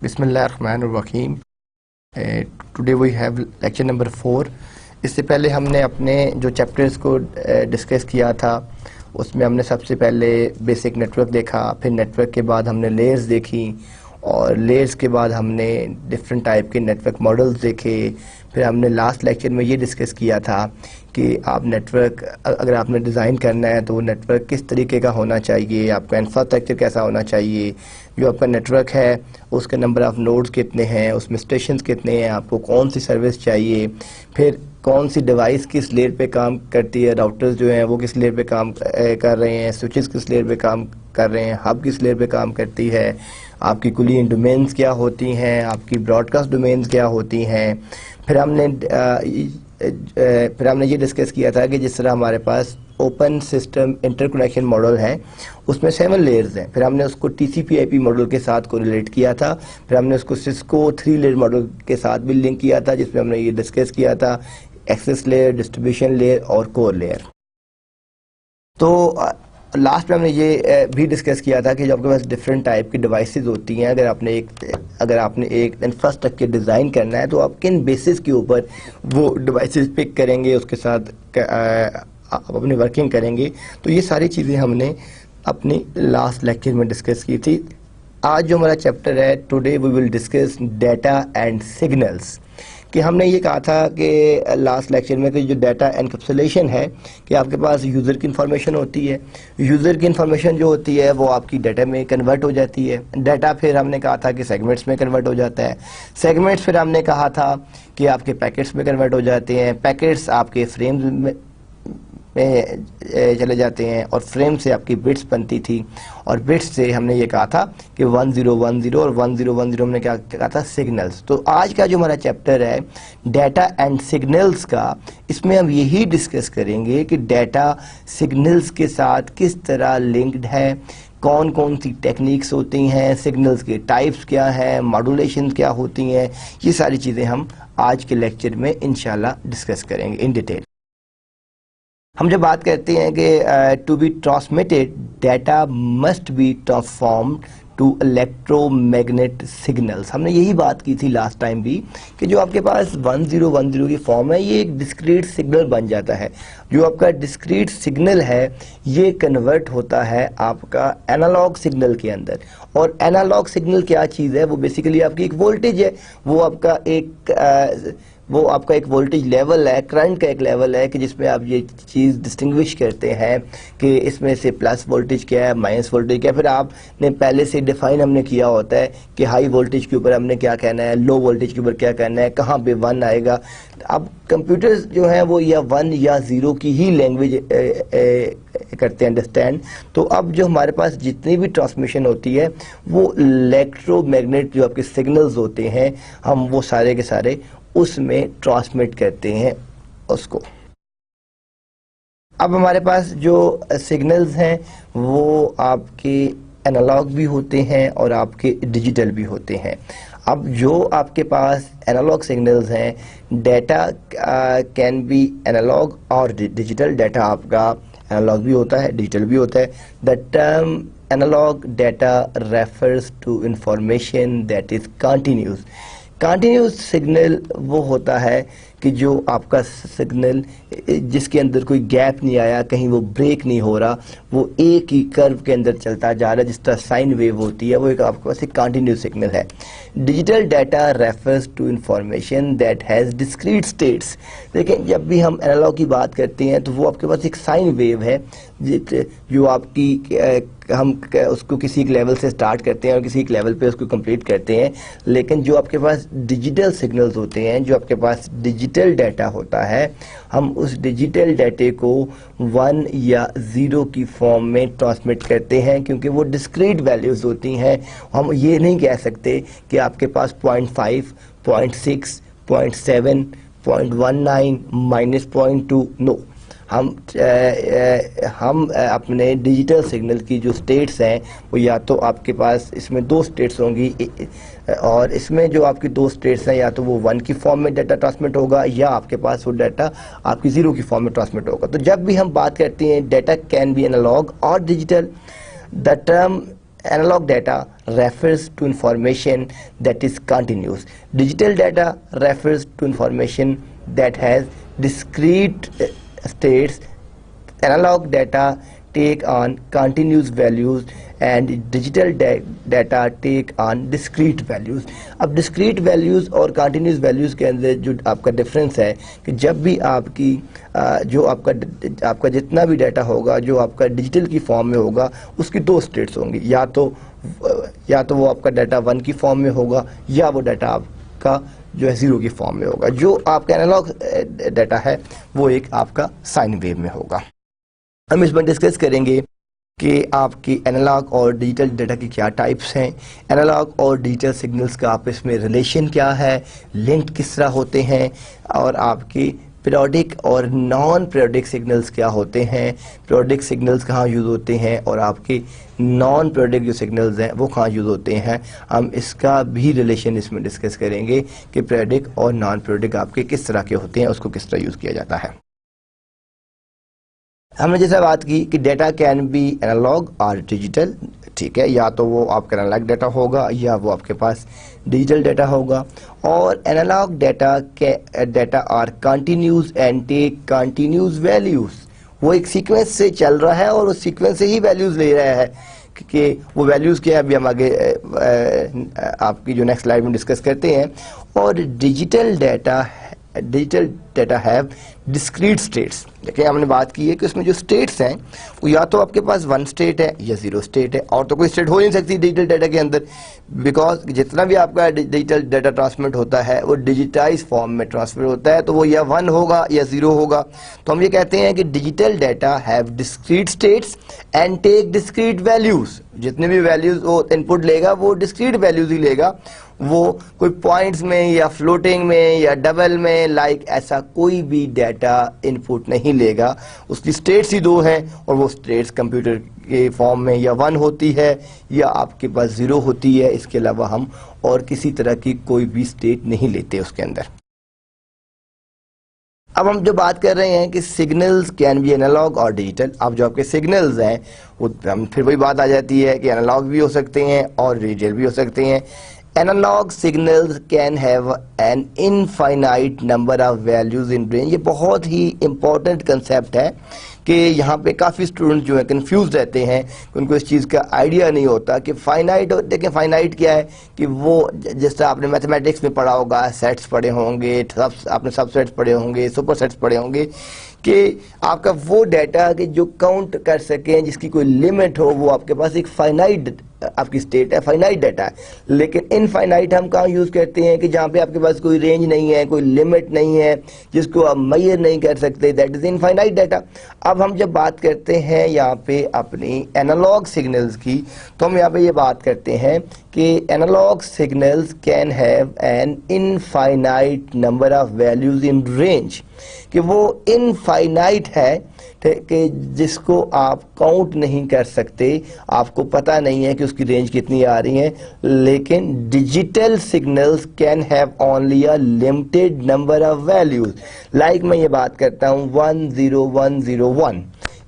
बिस्मिल्लाहिर्रहमानिर्रहीम। Today we have lecture number 4। इससे पहले हमने अपने जो चैप्टर्स को डिस्कस किया था उसमें हमने सबसे पहले बेसिक नेटवर्क देखा, फिर नेटवर्क के बाद हमने लेयर्स देखी और लेयर्स के बाद हमने डिफरेंट टाइप के नेटवर्क मॉडल्स देखे। फिर हमने लास्ट लेक्चर में ये डिस्कस किया था कि आप नेटवर्क अगर आपने डिज़ाइन करना है तो वो नेटवर्क किस तरीके का होना चाहिए, आपका इंफ्रास्ट्रक्चर कैसा होना चाहिए, जो आपका नेटवर्क है उसके नंबर ऑफ़ नोड्स कितने हैं, उसमें स्टेशंस कितने हैं, आपको कौन सी सर्विस चाहिए, फिर कौन सी डिवाइस किस लेयर पे काम करती है, राउटर्स जो हैं वो किस लेयर पे काम कर रहे हैं, स्विचेस किस लेयर पे काम कर रहे हैं, हब किस लेयर पे काम करती है, आपकी कुली डोमेन्स क्या होती हैं, आपकी ब्रॉडकास्ट डोमेन्स क्या होती हैं। फिर हमने ये डिस्कस किया था कि जिस तरह हमारे पास ओपन सिस्टम इंटरकनेक्शन मॉडल है उसमें 7 लेयर्स हैं। फिर हमने उसको TCP/IP मॉडल के साथ कोरिलेट किया था। फिर हमने उसको सिस्को 3 लेयर मॉडल के साथ भी लिंक किया था, जिसमें हमने ये डिस्कस किया था एक्सेस लेयर, डिस्ट्रीब्यूशन लेयर और कोर लेयर। तो लास्ट में हमने ये भी डिस्कस किया था कि जो आपके पास डिफरेंट टाइप की डिवाइसेस होती हैं, अगर आपने एक इंफ्रास्ट्रक्चर डिज़ाइन करना है तो आप किन बेसिस के ऊपर वो डिवाइसेस पिक करेंगे, उसके साथ आप अपनी वर्किंग करेंगे। तो ये सारी चीज़ें हमने अपनी लास्ट लेक्चर में डिस्कस की थी। आज जो हमारा चैप्टर है, today we will discuss data and signals. कि हमने ये कहा था कि लास्ट लेक्चर में कि जो डाटा एनकैप्सुलेशन है कि आपके पास यूज़र की इंफॉर्मेशन होती है, यूज़र की इंफॉर्मेशन जो होती है वो आपकी डाटा में कन्वर्ट हो जाती है। डाटा फिर हमने कहा था कि सेगमेंट्स में कन्वर्ट हो जाता है, सेगमेंट्स फिर हमने कहा था कि आपके पैकेट्स में कन्वर्ट हो जाते हैं, पैकेट्स आपके फ्रेम्स में चले जाते हैं और फ्रेम से आपकी बिट्स बनती थी और बिट्स से हमने ये कहा था कि 1010 और 1010 हमने क्या कहा था, सिग्नल्स। तो आज का जो हमारा चैप्टर है डाटा एंड सिग्नल्स का, इसमें हम यही डिस्कस करेंगे कि डाटा सिग्नल्स के साथ किस तरह लिंक्ड है, कौन कौन सी टेक्निक्स होती हैं, सिग्नल्स के टाइप्स क्या हैं, मॉड्यूलेशन क्या होती हैं। ये सारी चीज़ें हम आज के लेक्चर में इंशाल्लाह डिस्कस करेंगे इन डिटेल। हम जब बात करते हैं कि to be transmitted data must be transformed to electromagnet signals, हमने यही बात की थी लास्ट टाइम भी कि जो आपके पास 1010 की फॉर्म है ये एक डिस्क्रीट सिग्नल बन जाता है। जो आपका डिस्क्रीट सिग्नल है ये कन्वर्ट होता है आपका एनालॉग सिग्नल के अंदर। और एनालॉग सिग्नल क्या चीज़ है, वो बेसिकली आपकी एक वोल्टेज है, वो आपका एक वोल्टेज लेवल है, करंट का एक लेवल है कि जिसमें आप ये चीज़ डिस्टिंग्विश करते हैं कि इसमें से प्लस वोल्टेज क्या है, माइनस वोल्टेज क्या है। फिर आपने पहले से डिफाइन हमने किया होता है कि हाई वोल्टेज के ऊपर हमने क्या कहना है, लो वोल्टेज के ऊपर क्या कहना है, कहाँ पे 1 आएगा। अब कंप्यूटर्स जो हैं वो या 1 या 0 की ही लैंग्वेज करते हैं अंडरस्टैंड। तो अब जो हमारे पास जितनी भी ट्रांसमिशन होती है वो इलेक्ट्रोमैग्नेट जो आपके सिग्नल्स होते हैं हम वो सारे के सारे उसमें ट्रांसमिट करते हैं उसको। अब हमारे पास जो सिग्नल्स हैं वो आपके एनालॉग भी होते हैं और आपके डिजिटल भी होते हैं। अब जो आपके पास एनालॉग सिग्नल्स हैं, डाटा कैन बी एनालॉग और डिजिटल। डाटा आपका एनालॉग भी होता है, डिजिटल भी होता है। The term analogue data refers to information that is continuous. Continuous signal वो होता है कि जो आपका सिग्नल जिसके अंदर कोई गैप नहीं आया, कहीं वो ब्रेक नहीं हो रहा, वो एक ही कर्व के अंदर चलता जा रहा है, जिस तरह साइन वेव होती है, वो एक आपके पास एक कंटिन्यूस सिग्नल है। Digital data refers to information that has discrete states. लेकिन जब भी हम एनालॉग की बात करते हैं तो वो आपके पास एक साइन वेव है जो आपकी हम उसको किसी एक लेवल से स्टार्ट करते हैं और किसी एक लेवल पे उसको कंप्लीट करते हैं। लेकिन जो आपके पास डिजिटल सिग्नल्स होते हैं, जो आपके पास डिजिटल डाटा होता है, हम उस डिजिटल डाटे को 1 या 0 की फॉर्म में ट्रांसमिट करते हैं क्योंकि वो डिस्क्रीट वैल्यूज़ होती हैं। हम ये नहीं कह सकते कि आपके पास 0.5, 0.6, 0.7, 0.19, -0.2, नो। हम अपने डिजिटल सिग्नल की जो स्टेट्स हैं वो या तो आपके पास इसमें 2 स्टेट्स होंगी और इसमें जो आपकी 2 स्टेट्स हैं या तो वो 1 की फॉर्म में डाटा ट्रांसमिट होगा या आपके पास वो डाटा आपकी 0 की फॉर्म में ट्रांसमिट होगा। तो जब भी हम बात करते हैं डाटा कैन बी एनालॉग और digital, the term analog data refers to information that is continuous. Digital data refers to information that has discrete states. Analog data take on continuous values and digital data take on discrete values. अब discrete values और continuous values के अंदर जो आपका difference है कि जब भी आपकी जो आपका जितना भी डाटा होगा जो आपका डिजिटल की फॉर्म में होगा उसकी दो स्टेट्स होंगी, या तो वो आपका डाटा 1 की फॉर्म में होगा या वो डाटा आपका जो है 0 की फॉर्म में होगा। जो आपका एनालॉग डाटा है वो एक आपका साइन वेव में होगा। हम इसमें डिस्कस करेंगे कि आपकी एनालॉग और डिजिटल डाटा की क्या टाइप्स हैं, एनालॉग और डिजिटल सिग्नल्स का आपस में रिलेशन क्या है, लिंक किस तरह होते हैं, और आपकी पीरियोडिक और नॉन पीरियोडिक सिग्नल्स क्या होते हैं, पीरियोडिक सिग्नल्स कहाँ यूज़ होते हैं और आपके नॉन पीरियोडिक जो सिग्नल्स हैं वो कहाँ यूज़ होते हैं। हम इसका भी रिलेशन इसमें डिस्कस करेंगे कि पीरियोडिक और नॉन पीरियोडिक आपके किस तरह के होते हैं, उसको किस तरह यूज़ किया जाता है। हमने जैसा बात की कि डेटा कैन बी एनालॉग और डिजिटल, ठीक है, या तो वो आपका एनालॉग डाटा होगा या वो आपके पास डिजिटल डाटा होगा। और analogue data are continuous and take continuous values, वो एक सीक्वेंस से चल रहा है और उस सीक्वेंस से ही वैल्यूज ले रहा है कि वो वैल्यूज क्या है अभी हम आगे आपकी जो नेक्स्ट स्लाइड में डिस्कस करते हैं। और digital data have discrete states. देखिए हमने बात की है कि उसमें जो स्टेट्स हैं वो या तो आपके पास 1 स्टेट है या 0 स्टेट है, और तो कोई स्टेट हो नहीं सकती डिजिटल डाटा के अंदर, बिकॉज जितना भी आपका डिजिटल डाटा ट्रांसमिट होता है वो डिजिटाइज फॉर्म में ट्रांसफर होता है, तो वो या 1 होगा या 0 होगा। तो हम ये कहते हैं कि digital data have discrete states and take discrete values. जितने भी वैल्यूज वो इनपुट लेगा वो डिस्क्रीट वैल्यूज ही लेगा, वो कोई पॉइंट्स में या फ्लोटिंग में या डबल में लाइक ऐसा कोई भी डाटा इनपुट नहीं लेगा। उसकी स्टेट्स ही 2 हैं और वो स्टेट्स कंप्यूटर के फॉर्म में या 1 होती है या आपके पास 0 होती है। इसके अलावा हम और किसी तरह की कोई भी स्टेट नहीं लेते उसके अंदर। अब हम जो बात कर रहे हैं कि सिग्नल्स कैन बी एनालॉग और डिजिटल। अब जो आपके सिग्नल्स हैं वो हम फिर वही बात आ जाती है कि एनालॉग भी हो सकते हैं और डिजिटल भी हो सकते हैं। Analog signals can have an infinite number of values in range। ये बहुत ही important concept है कि यहाँ पे काफ़ी स्टूडेंट जो है कंफ्यूज रहते हैं, उनको इस चीज़ का आइडिया नहीं होता कि फाइनाइट। देखें फाइनाइट क्या है कि वो जैसे आपने मैथमेटिक्स में पढ़ा होगा, सेट्स पढ़े होंगे, आपने सबसेट्स पढ़े होंगे, सुपर सेट्स पढ़े होंगे कि आपका वो डाटा कि जो काउंट कर सकें, जिसकी कोई लिमिट हो, वो आपके पास एक फाइनाइट आपकी स्टेट है, फाइनाइट डाटा है। लेकिन इनफाइनाइट हम कहाँ यूज़ करते हैं कि जहाँ पे आपके पास कोई रेंज नहीं है, कोई लिमिट नहीं है, जिसको आप मेजर नहीं कर सकते, दैट इज़ इनफाइनाइट डाटा। अब हम जब बात करते हैं यहाँ पे अपनी एनालॉग सिग्नल्स की, तो हम यहाँ पे ये बात करते हैं कि analogue signals can have an infinite number of values in range, कि वो इनफाइनाइट है कि जिसको आप काउंट नहीं कर सकते, आपको पता नहीं है कि उसकी रेंज कितनी आ रही है। लेकिन digital signals can have only a limited number of values. Like मैं ये बात करता हूँ 10101,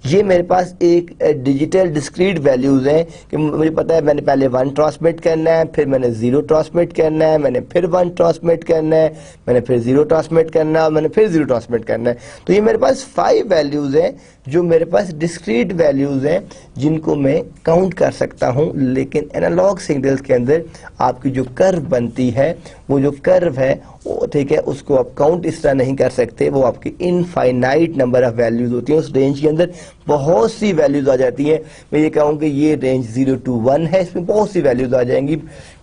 ये मेरे पास एक डिजिटल डिस्क्रीट वैल्यूज हैं कि मुझे पता है मैंने पहले 1 ट्रांसमिट करना है, फिर मैंने 0 ट्रांसमिट करना है, मैंने फिर 1 ट्रांसमिट करना है, मैंने फिर 0 ट्रांसमिट करना है और मैंने फिर 0 ट्रांसमिट करना है। तो ये मेरे पास 5 वैल्यूज हैं जो मेरे पास डिस्क्रीट वैल्यूज हैं जिनको मैं काउंट कर सकता हूं। लेकिन एनालॉग सिग्नल्स के अंदर आपकी जो कर्व बनती है, वो जो कर्व है वो ठीक है, उसको आप काउंट इस तरह नहीं कर सकते, वो आपकी इनफाइनाइट नंबर ऑफ वैल्यूज होती हैं। उस रेंज के अंदर बहुत सी वैल्यूज आ जाती हैं। मैं ये कहूँ कि ये रेंज 0 to 1 है, इसमें बहुत सी वैल्यूज आ जाएंगी।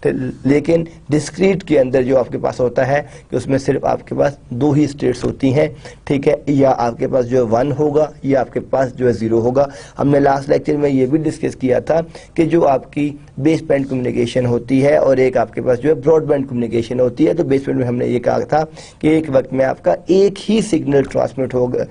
लेकिन डिस्क्रीट के अंदर जो आपके पास होता है कि उसमें सिर्फ आपके पास 2 ही स्टेट्स होती हैं, ठीक है, या आपके पास जो है 1 होगा या आपके पास जो है 0 होगा। हमने लास्ट लेक्चर में ये भी डिस्कस किया था कि जो आपकी बेस बैंड कम्युनिकेशन होती है और एक आपके पास जो है ब्रॉडबैंड कम्युनिकेशन होती है। तो बेस बैंड में हमने ये कहा था कि एक वक्त में आपका एक ही सिग्नल ट्रांसमिट होगा,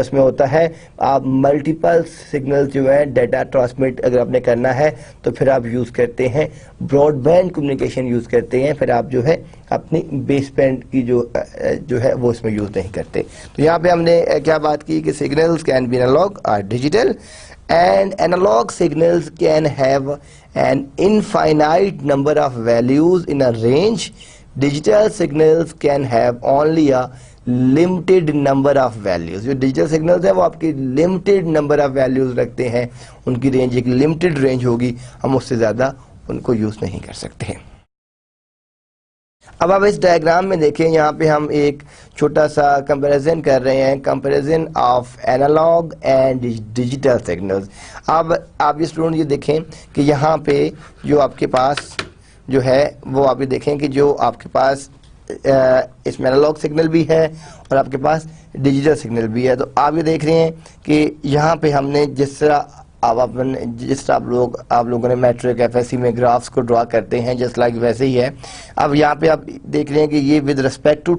उसमें होता है आप मल्टीपल सिग्नल जो है डाटा ट्रांसमिट अगर आपने करना है तो फिर आप यूज़ करते हैं ब्रॉडबैंड कम्युनिकेशन यूज़ करते हैं, फिर आप जो है अपनी बेस बैंड की जो है वो इसमें यूज़ नहीं करते। तो यहाँ पे हमने क्या बात की कि सिग्नल्स कैन बी एनालॉग और digital and analog signals can have an infinite number of values in a range. Digital signals can have only a limited number of values. जो डिजिटल सिग्नल्स है वो आपकी लिमिटेड नंबर ऑफ वैल्यूज रखते हैं, उनकी range एक limited range होगी, हम उससे ज़्यादा उनको यूज़ नहीं कर सकते हैं। अब आप इस डायग्राम में देखें, यहाँ पे हम एक छोटा सा कंपैरिजन कर रहे हैं, comparison of analogue and digital signals. अब आप ये स्टूडेंट ये देखें कि यहाँ पे जो आपके पास जो है वो आप ये देखें कि जो आपके पास इसमें एनालॉग सिग्नल भी है और आपके पास डिजिटल सिग्नल भी है। तो आप ये देख रहे हैं कि यहाँ पे हमने जिस तरह आप लोगों ने मैट्रिक एफएससी में ग्राफ्स को ड्रा करते हैं जस्ट लाइक वैसे ही है। अब यहाँ पे आप देख रहे हैं कि ये विद रिस्पेक्ट टू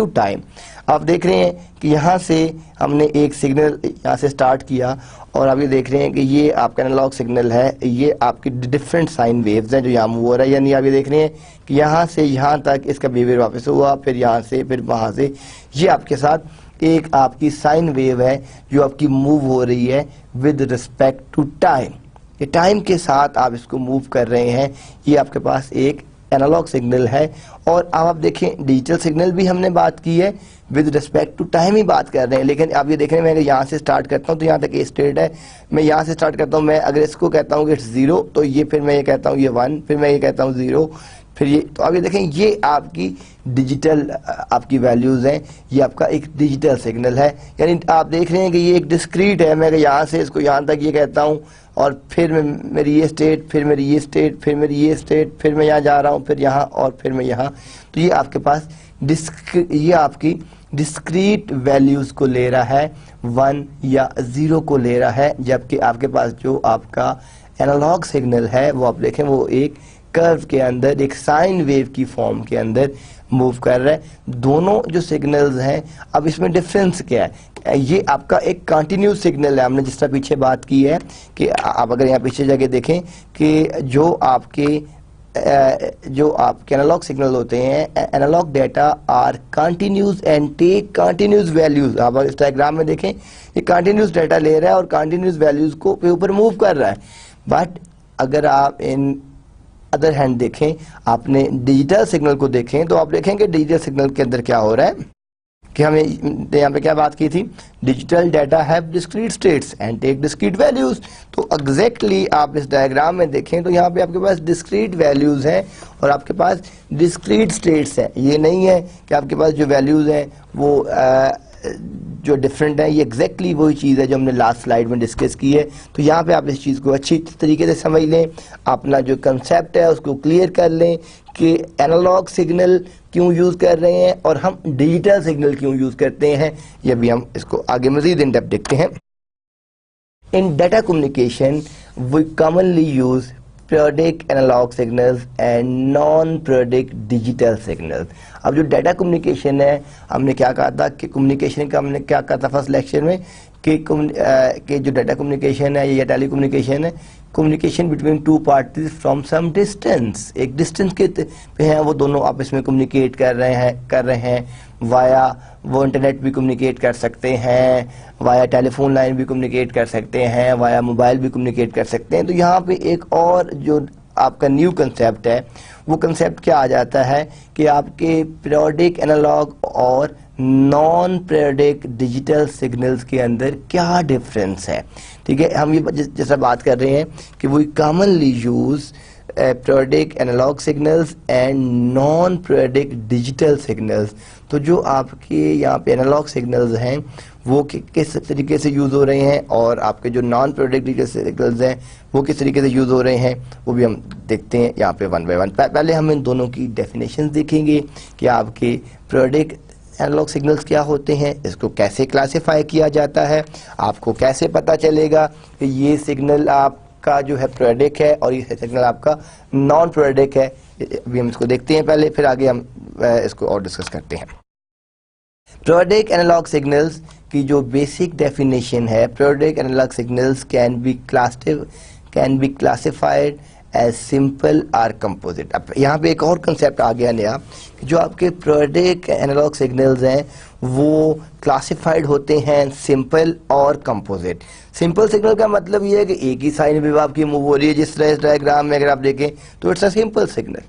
टाइम आप देख रहे हैं कि यहाँ से हमने एक सिग्नल यहाँ से स्टार्ट किया और आप ये देख रहे हैं कि ये आपका एनालॉग सिग्नल है, ये आपकी डिफरेंट साइन वेव्स हैं जो यहाँ मूव हो रहा है, यानी आप ये देख रहे हैं कि यहाँ से यहाँ तक इसका बिहेवियर वापस हुआ, फिर यहाँ से फिर वहाँ से, ये आपके साथ एक आपकी साइन वेव है जो आपकी मूव हो रही है विद रिस्पेक्ट टू टाइम। ये टाइम के साथ आप इसको मूव कर रहे हैं, ये आपके पास एक एनालॉग सिग्नल है। और अब आप देखें डिजिटल सिग्नल भी हमने बात की है, विद रिस्पेक्ट टू टाइम ही बात कर रहे हैं, लेकिन आप ये देख रहे हैं मैं अगर यहाँ से स्टार्ट करता हूँ तो यहाँ तक ए स्टेट है, मैं यहाँ से स्टार्ट करता हूँ, मैं अगर इसको कहता हूँ कि इट्स 0 तो ये फिर मैं ये कहता हूँ ये 1, फिर मैं ये कहता हूँ 0, फिर ये, तो आप ये देखें ये आपकी डिजिटल आपकी वैल्यूज़ हैं, ये आपका एक डिजिटल सिग्नल है। यानी आप देख रहे हैं कि ये एक डिस्क्रीट है, मैं यहाँ से इसको यहाँ तक ये कहता हूँ और फिर मेरी ये स्टेट, फिर मेरी ये स्टेट, फिर मेरी ये स्टेट, फिर मैं यहाँ जा रहा हूँ, फिर यहाँ और फिर मैं यहाँ। तो ये आपके पास ये आपकी डिस्क्रीट वैल्यूज़ को ले रहा है, 1 या 0 को ले रहा है, जबकि आपके पास जो आपका एनालॉग सिग्नल है वो आप देखें वो एक कर्व के अंदर एक साइन वेव की फॉर्म के अंदर मूव कर रहा है। दोनों जो सिग्नल्स हैं, अब इसमें डिफरेंस क्या है, ये आपका एक कंटिन्यूस सिग्नल है, हमने जिस तरह पीछे बात की है कि आप अगर यहाँ पीछे जाके देखें कि जो आपके एनालॉग सिग्नल होते हैं, analogue data are continuous and take continuous values. आप इस डायग्राम में देखें ये कंटिन्यूस डेटा ले रहा है और कंटिन्यूस वैल्यूज को पे ऊपर मूव कर रहा है। बट अगर आप इन अदर हैंड देखें, आपने डिजिटल सिग्नल को देखें तो आप देखेंगे डिजिटल सिग्नल के अंदर क्या हो रहा है कि हमें यहाँ पे क्या बात की थी, digital data have discrete states and take discrete values. तो एग्जैक्टली आप इस डायग्राम में देखें तो यहाँ पे आपके पास डिस्क्रीट वैल्यूज हैं और आपके पास डिस्क्रीट स्टेट्स हैं। ये नहीं है कि आपके पास जो वैल्यूज हैं वो जो डिफरेंट है, ये एग्जैक्टली वही चीज़ है जो हमने लास्ट स्लाइड में डिस्कस की है। तो यहाँ पे आप इस चीज़ को अच्छी तरीके से समझ लें, अपना जो कंसेप्ट है उसको क्लियर कर लें कि एनालॉग सिग्नल क्यों यूज़ कर रहे हैं और हम डिजिटल सिग्नल क्यों यूज़ करते हैं, ये भी हम इसको आगे मज़ीद इन डेप्थ देखते हैं। In data communication we commonly use periodic analog signals and non-periodic digital signals। अब जो डाटा कम्युनिकेशन है, हमने क्या कहा था कि कम्युनिकेशन का हमने क्या कहा था फर्स्ट लेक्चर में कि जो डाटा कम्युनिकेशन है या टेली कम्युनिकेशन है, communication between two parties from some distance, एक डिस्टेंस के पे हैं वो दोनों आपस में कम्युनिकेट कर रहे हैं वाया वो इंटरनेट भी कम्युनिकेट कर सकते हैं, वाया टेलीफोन लाइन भी कम्युनिकेट कर सकते हैं, वाया मोबाइल भी कम्युनिकेट कर सकते हैं। तो यहाँ पे एक और जो आपका न्यू कंसेप्ट है वो कंसेप्ट क्या आ जाता है कि आपके पीरियोडिक एनालॉग और नॉन पीरियोडिक डिजिटल सिग्नल्स के अंदर क्या डिफरेंस है। ठीक है, हम ये जैसा बात कर रहे हैं कि we commonly use periodic analogue signals and non periodic digital signals. तो जो आपके यहाँ पे एनालॉग सिग्नल्स हैं वो किस तरीके से यूज़ हो रहे हैं और आपके जो नॉन पीरियोडिक डिजिटल सिग्नल्स हैं वो किस तरीके से यूज़ हो रहे हैं, वो भी हम देखते हैं यहाँ पे वन बाय वन। पहले हम इन दोनों की डेफिनेशन देखेंगे कि आपके पीरियोडिक एनालॉग सिग्नल्स क्या होते हैं, इसको कैसे क्लासिफाई किया जाता है, आपको कैसे पता चलेगा कि ये सिग्नल आपका जो है पीरियोडिक है और ये सिग्नल आपका नॉन पीरियोडिक है। अभी हम इसको देखते हैं पहले, फिर आगे हम इसको और डिस्कस करते हैं। पीरियोडिक एनालॉग सिग्नल्स की जो बेसिक डेफिनेशन है, periodic analogue signals can be classified as simple or composite. अब यहाँ पे एक और कंसेप्ट आ गया नया, जो आपके पीरियोडिक एनालॉग सिग्नल्स हैं वो क्लासिफाइड होते हैं सिंपल और कंपोजिट। सिंपल सिग्नल का मतलब ये है कि एक ही साइन वेव आपकी मूव हो रही है, जिस तरह इस डायग्राम में अगर आप देखें तो it's a simple signal,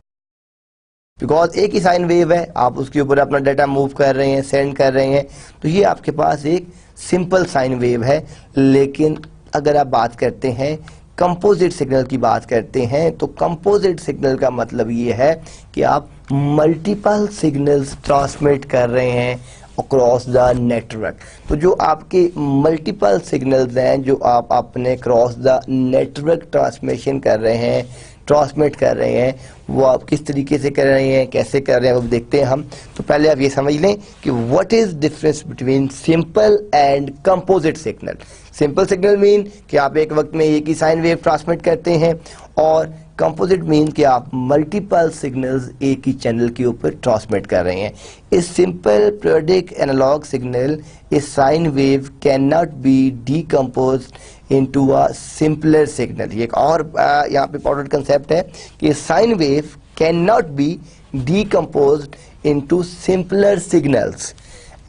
because एक ही साइन वेव है, आप उसके ऊपर अपना डाटा मूव कर रहे हैं, सेंड कर रहे हैं, तो ये आपके पास एक सिंपल साइन वेव है। लेकिन अगर आप बात करते हैं कंपोजिट सिग्नल की बात करते हैं, तो कंपोजिट सिग्नल का मतलब ये है कि आप मल्टीपल सिग्नल्स ट्रांसमिट कर रहे हैं अक्रॉस द नेटवर्क। तो जो आपके मल्टीपल सिग्नल्स हैं जो आप अपने क्रॉस द नेटवर्क ट्रांसमिशन कर रहे हैं, ट्रांसमिट कर रहे हैं, वो आप किस तरीके से कर रहे हैं, कैसे कर रहे हैं, वो देखते हैं हम। तो पहले आप ये समझ लें कि what is difference between simple and composite signal. Simple signal mean कि आप एक वक्त में एक ही साइन वेव ट्रांसमिट करते हैं, और कंपोजिट मीन कि आप मल्टीपल सिग्नल्स एक ही चैनल के ऊपर ट्रांसमिट कर रहे हैं। इस सिंपल पीरियोडिक एनालॉग सिग्नल, इस sine wave can not be decomposed into a simpler signal. ये एक और यहाँ पे इंपॉर्टेंट कंसेप्ट है कि sine wave can not be decomposed into simpler signals,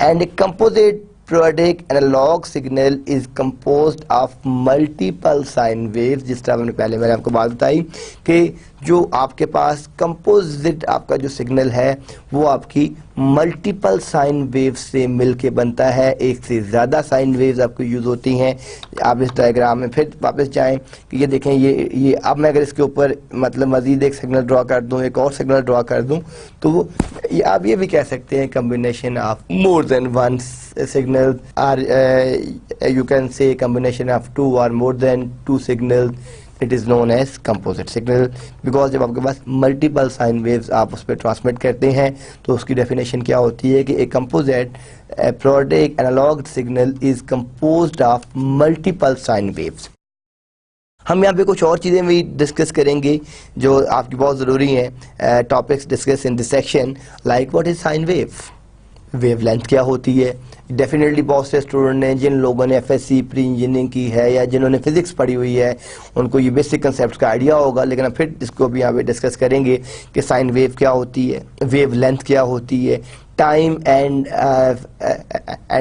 and a composite periodic analog signal is composed of multiple sine waves। जिस तरह मैंने आपको बात बताई कि जो आपके पास कंपोजिट आपका जो सिग्नल है वो आपकी मल्टीपल साइन वेव्स से मिलके बनता है, एक से ज़्यादा साइन वेव्स आपको यूज़ होती हैं। आप इस डायग्राम में फिर वापस जाएं कि ये देखें, ये अब मैं अगर इसके ऊपर मतलब मज़ीद एक सिग्नल ड्रॉ कर दूं, एक और सिग्नल ड्रॉ कर दूं, तो वो आप ये भी कह सकते हैं combination of more than one signal, or you can say combination of two or more than two signals, it is known as composite signal। because जब आपके पास multiple sine waves आप उस पर ट्रांसमिट करते हैं तो उसकी डेफिनेशन क्या होती है कि एक composite periodic analog signal is composed of multiple sine waves। हम यहाँ पे कुछ और चीज़ें भी डिस्कस करेंगे जो आपकी बहुत ज़रूरी हैं, topics discuss in this section, like what is sine wave, wave length क्या होती है। डेफिनेटली बहुत से स्टूडेंट ने जिन लोगों ने एफएससी प्री इंजीनियरिंग की है या जिन्होंने फिजिक्स पढ़ी हुई है उनको ये बेसिक कंसेप्ट का आइडिया होगा, लेकिन हम फिर इसको भी यहाँ पे डिस्कस करेंगे कि साइन वेव क्या होती है, वेव लेंथ क्या होती है, टाइम एंड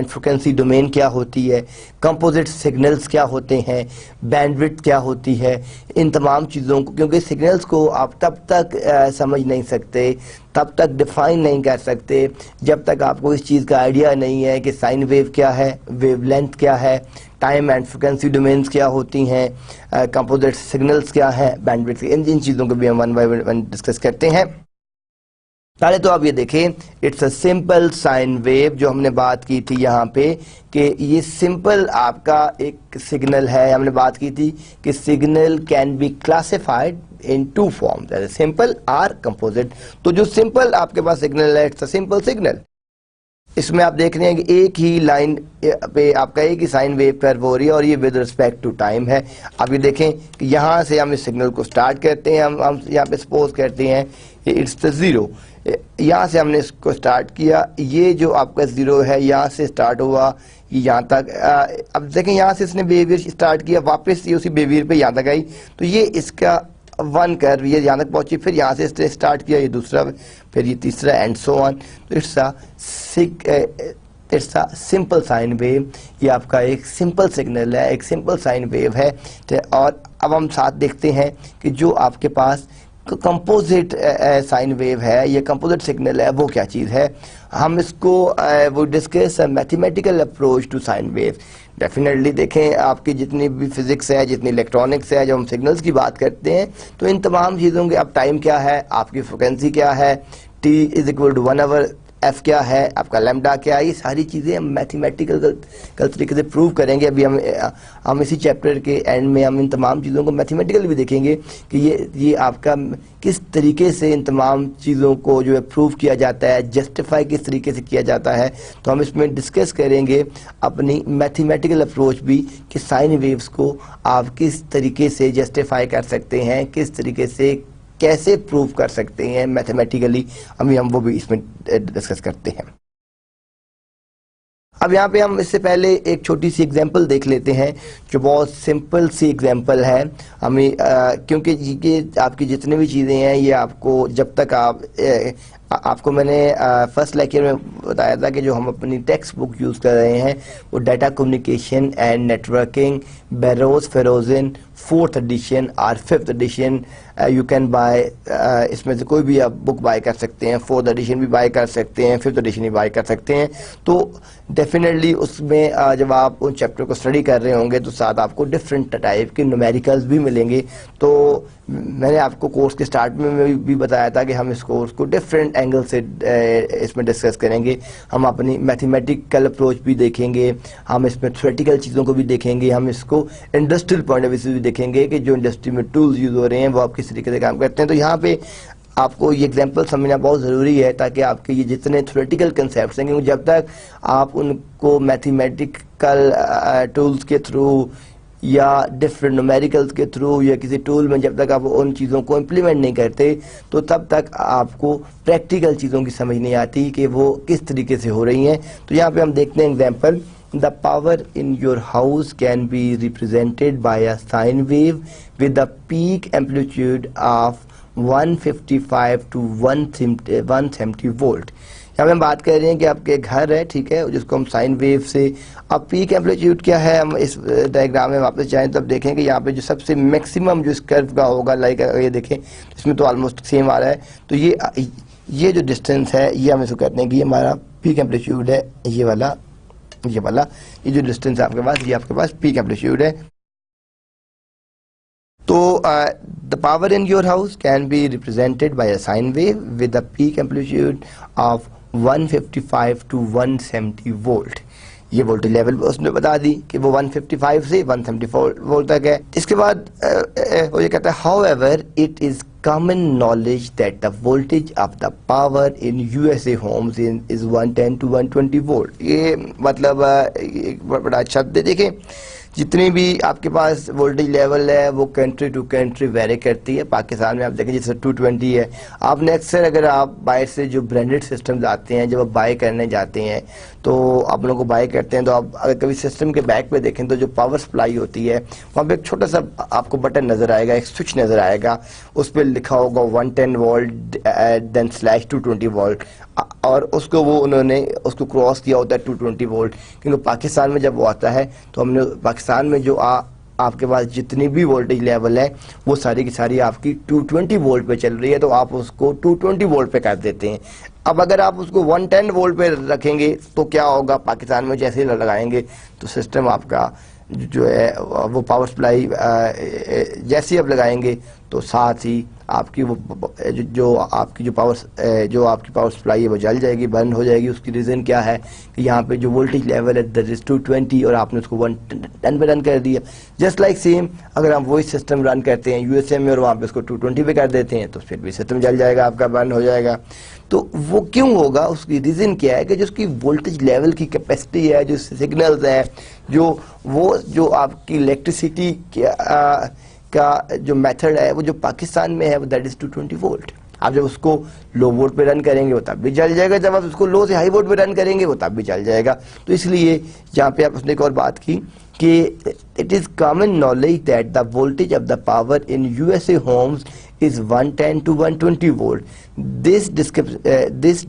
फ्रीक्वेंसी डोमेन क्या होती है, कंपोजिट सिग्नल्स क्या होते हैं, बैंडविड्थ क्या होती है। इन तमाम चीज़ों को, क्योंकि सिग्नल्स को आप तब तक समझ नहीं सकते, तब तक डिफाइन नहीं कर सकते जब तक आपको इस चीज़ का आइडिया नहीं है कि साइन वेव क्या है, वेव लेंथ क्या है, टाइम एंड फ्रीक्वेंसी डोमेन्स क्या होती हैं, कंपोजिट सिग्नल्स क्या हैं, बैंडविड्थ, इन चीज़ों को भी हम वन बाय वन डिस्कस करते हैं। पहले तो आप ये देखें, it's a simple sine wave, जो हमने बात की थी यहाँ पे कि ये सिंपल आपका एक सिग्नल है। हमने बात की थी कि signal can be classified in two forms, simple और कंपोजिट। तो जो सिंपल आपके पास सिग्नल है, इट्स अ सिंपल सिग्नल। इसमें आप देख रहे हैं कि एक ही लाइन पे आपका एक ही साइन वेव कर्व हो रही है और ये विद रिस्पेक्ट टू टाइम है। आप ये देखें कि यहाँ से हम इस सिग्नल को स्टार्ट करते हैं, हम यहाँ पे सपोज करते हैं इट्स द जीरो, यहाँ से हमने इसको स्टार्ट किया, ये जो आपका जीरो है यहाँ से स्टार्ट हुआ यहाँ तक। अब देखें यहाँ से इसने बिहेवियर स्टार्ट किया, वापस ये उसी बिहेवियर पे यहाँ तक आई, तो ये इसका वन कर्व ये यहाँ तक पहुंची, फिर यहाँ से इसने स्टार्ट किया, ये दूसरा, फिर ये तीसरा, एंड सो ऑन। तो it's a simple sine wave. ये आपका एक सिंपल सिग्नल है, एक सिंपल साइन वेव है। और अब हम साथ देखते हैं कि जो आपके पास कंपोजिट साइन वेव है, ये कंपोजिट सिग्नल है, वो क्या चीज़ है। हम इसको वो discuss mathematical approach to sine wave. Definitely देखें, आपकी जितनी भी फिजिक्स है, जितनी इलेक्ट्रॉनिक्स है, जब हम सिग्नल्स की बात करते हैं तो इन तमाम चीज़ों के, अब टाइम क्या है, आपकी फ्रिक्वेंसी क्या है, t is equal to 1 over, F क्या है, आपका लैम्डा क्या है, ये सारी चीज़ें हम मैथमेटिकल तरीके से प्रूव करेंगे। अभी हम इसी चैप्टर के एंड में हम इन तमाम चीज़ों को मैथमेटिकल भी देखेंगे कि ये आपका किस तरीके से इन तमाम चीज़ों को जो है प्रूव किया जाता है, जस्टिफाई किस तरीके से किया जाता है। तो हम इसमें डिस्कस करेंगे अपनी मैथमेटिकल अप्रोच भी कि साइन वेव्स को आप किस तरीके से जस्टिफाई कर सकते हैं, किस तरीके से कैसे प्रूव कर सकते हैं मैथमेटिकली, हम वो भी इसमें डिस्कस करते हैं। अब यहाँ पे हम इससे पहले एक छोटी सी एग्जांपल देख लेते हैं जो बहुत सिंपल सी एग्जांपल है। हमें क्योंकि ये आपकी जितनी भी चीज़ें हैं ये आपको जब तक आप आपको मैंने फर्स्ट लेक्चर में बताया था कि जो हम अपनी टेक्स्ट बुक यूज़ कर रहे हैं वो data communication and networking Behrouz Forouzan 4th edition और 5th addition you can buy, इसमें से कोई भी आप बुक बाय कर सकते हैं, 4th एडिशन भी बाय कर सकते हैं, 5th एडिशन भी बाय कर सकते हैं। तो डेफिनेटली उसमें जब आप उन चैप्टर को स्टडी कर रहे होंगे तो साथ आपको डिफरेंट टाइप के न्यूमेरिकल्स भी मिलेंगे। तो मैंने आपको कोर्स के स्टार्ट में भी बताया था कि हम इस कोर्स को डिफरेंट एंगल से इसमें डिस्कस करेंगे। हम अपनी मैथमेटिकल अप्रोच भी देखेंगे, हम इसमें थ्योरेटिकल चीज़ों को भी देखेंगे, हम इसको इंडस्ट्रियल पॉइंट ऑफ व्यू से भी देखेंगे कि जो इंडस्ट्री में टूल्स यूज़ हो रहे हैं वो आप किस तरीके से काम करते हैं। तो यहाँ पे आपको ये एग्जांपल समझना बहुत ज़रूरी है ताकि आपके ये जितने थ्योरेटिकल कंसेप्ट्स हैं, क्योंकि जब तक आप उनको मैथमेटिकल टूल्स के थ्रू या डिफरेंट न्यूमेरिकल्स के थ्रू या किसी टूल में जब तक आप उन चीज़ों को इम्प्लीमेंट नहीं करते तो तब तक आपको प्रैक्टिकल चीज़ों की समझ नहीं आती कि वो किस तरीके से हो रही हैं। तो यहाँ पे हम देखते हैं example, the power in your house can be represented by a sine wave with the peak amplitude of 155 to 170 volt. यहाँ पे हम बात कर रहे हैं कि आपके घर है, ठीक है, जिसको हम साइन वेव से, अब पीक एम्पलीट्यूड क्या है, हम इस डायग्राम में वापस जाएं तो अब देखें कि यहाँ पे जो सबसे मैक्सिमम जो इस कर्व का होगा, लाइक ये देखें इसमें तो ऑलमोस्ट सेम आ रहा है। तो ये जो डिस्टेंस है ये हम इसको कहते हैं कि ये हमारा पीक एम्पलीट्यूड है, ये वाला ये जो डिस्टेंस है आपके पास, ये आपके पास पीक एम्पलीट्यूड है। तो the power in your house can be represented by a sine wave with a peak amplitude of 155 to 170 volt. ये वोल्टेज लेवल उसने बता दी कि वो 155 से 174 वोल्ट तक है। इसके बाद वो ये कहता है, however it is common knowledge that the voltage of the power in USA homes is 110 to 120 volt। ये मतलब एक बड़ा अच्छा देखें, जितनी भी आपके पास वोल्टेज लेवल है वो कंट्री टू कंट्री वेरी करती है। पाकिस्तान में आप देखें जैसे 220 है। आपने अक्सर अगर आप बाहर से जो ब्रांडेड सिस्टम्स आते हैं, जब आप बाय करने जाते हैं तो आप लोगों को बाय करते हैं तो आप अगर कभी सिस्टम के बैक पे देखें तो जो पावर सप्लाई होती है वहाँ पे एक छोटा सा आपको बटन नज़र आएगा, एक स्विच नज़र आएगा, उस पर लिखा होगा 110 वोल्ट देन /220 वोल्ट, और उसको वो उन्होंने उसको क्रॉस किया होता है 220 वोल्ट। क्योंकि पाकिस्तान में जब वो आता है तो हमने पाकिस्तान में जो आपके पास जितनी भी वोल्टेज लेवल है वो सारी की सारी आपकी 220 वोल्ट पे चल रही है, तो आप उसको 220 वोल्ट पे कर देते हैं। अब अगर आप उसको 110 वोल्ट पे रखेंगे तो क्या होगा, पाकिस्तान में जैसे ही लगाएंगे तो सिस्टम आपका जो है वो पावर सप्लाई जैसे ही आप लगाएंगे तो साथ ही आपकी वो जो आपकी पावर सप्लाई है वो जल जाएगी, बंद हो जाएगी। उसकी रीज़न क्या है कि यहाँ पे जो वोल्टेज लेवल है दैट इज 220 और आपने उसको 110 पे रन कर दिया। जस्ट लाइक सेम अगर हम वही सिस्टम रन करते हैं यूएसए में और वहाँ पे उसको 220 पे कर देते हैं तो फिर भी सिस्टम जल जाएगा, आपका बंद हो जाएगा। तो वो क्यों होगा, उसकी रीज़न क्या है कि जो उसकी वोल्टेज लेवल की कैपेसिटी है, जो सिग्नल्स है, जो आपकी इलेक्ट्रिसिटी का जो मेथड है वो जो पाकिस्तान में है वो दैट इज 220 वोल्ट। आप जब उसको लो वोल्ट पे रन करेंगे वो तब भी जल जाएगा, जब आप उसको लो से हाई वोल्ट पे रन करेंगे वो तब भी जल जाएगा। तो इसलिए यहाँ पे आप उसने एक और बात की कि it is common knowledge that the voltage of the power in USA homes is 110 to 120 volt. This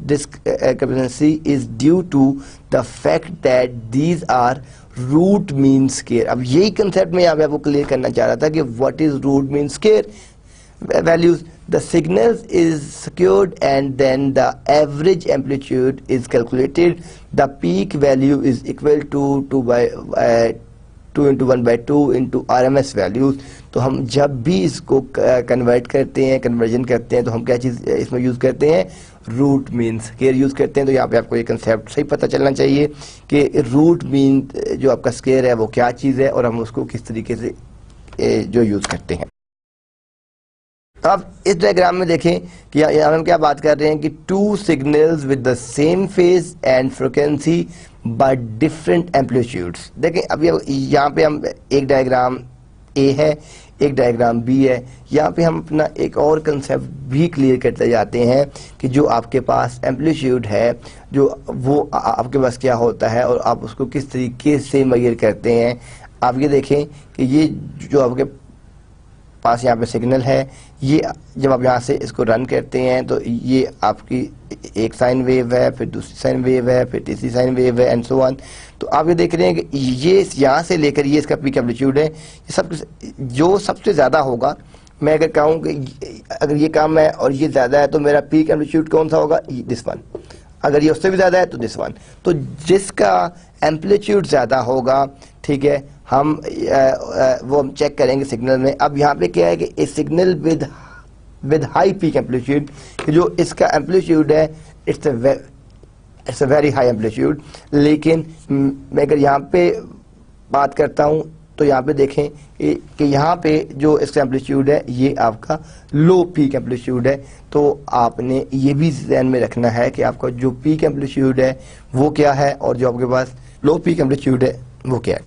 discrepancy is due to the fact that these are root mean square। अब यही कंसेप्ट मैं यहाँ पे आपको क्लियर करना चाह रहा था कि what is root mean square values। The signals is secured and then the average amplitude is calculated। The peak value is equal to 2 into 1/2 into RMS values. तो हम जब भी इसको कन्वर्ट करते हैं, कन्वर्जन करते हैं तो हम क्या चीज़ इसमें यूज़ करते हैं, रूट मीन स्क्वायर यूज़ करते हैं। तो यहाँ पे आपको ये कंसेप्ट सही पता चलना चाहिए कि रूट मीन जो आपका स्क्वायर है वो क्या चीज़ है और हम उसको किस तरीके से जो यूज़ करते हैं। अब इस डायग्राम में देखें कि यहाँ हम क्या बात कर रहे हैं कि two signals with the same phase and frequency but different amplitudes. देखें अब यहाँ पे हम एक डायग्राम ए है, एक डायग्राम बी है। यहाँ पे हम अपना एक और कंसेप्ट भी क्लियर करते जाते हैं कि जो आपके पास एम्पलीट्यूड है जो वो आपके पास क्या होता है और आप उसको किस तरीके से मेजर करते हैं। आप ये देखें कि ये जो आपके पास यहाँ पे सिग्नल है, ये जब आप यहाँ से इसको रन करते हैं तो ये आपकी एक साइन वेव है, फिर दूसरी साइन वेव है, फिर तीसरी साइन वेव है एंड सो ऑन। तो आप ये देख रहे हैं कि ये यहाँ से लेकर ये इसका पीक एम्पलीट्यूड है, ये सब जो सबसे ज़्यादा होगा, मैं अगर कहूँ कि अगर ये कम है और ये ज़्यादा है तो मेरा पीक एम्पलीट्यूड कौन सा होगा, दिस वन। अगर ये उससे भी ज़्यादा है तो दिस वन। तो जिसका एम्पलीट्यूड ज़्यादा होगा, ठीक है, हम वो हम चेक करेंगे सिग्नल में। अब यहाँ पे क्या है कि a signal with high peak amplitude, जो इसका एम्पलीट्यूड है it's a very high amplitude. लेकिन मैं अगर यहाँ पे बात करता हूँ तो यहाँ पे देखें कि यहाँ पे जो इसका एम्पलीट्यूड है ये आपका लो पीक एम्पलीट्यूड है। तो आपने ये भी ध्यान में रखना है कि आपका जो पीक एम्पलीट्यूड है वो क्या है और जो आपके पास लो पीक एम्पलीट्यूड है वो क्या है।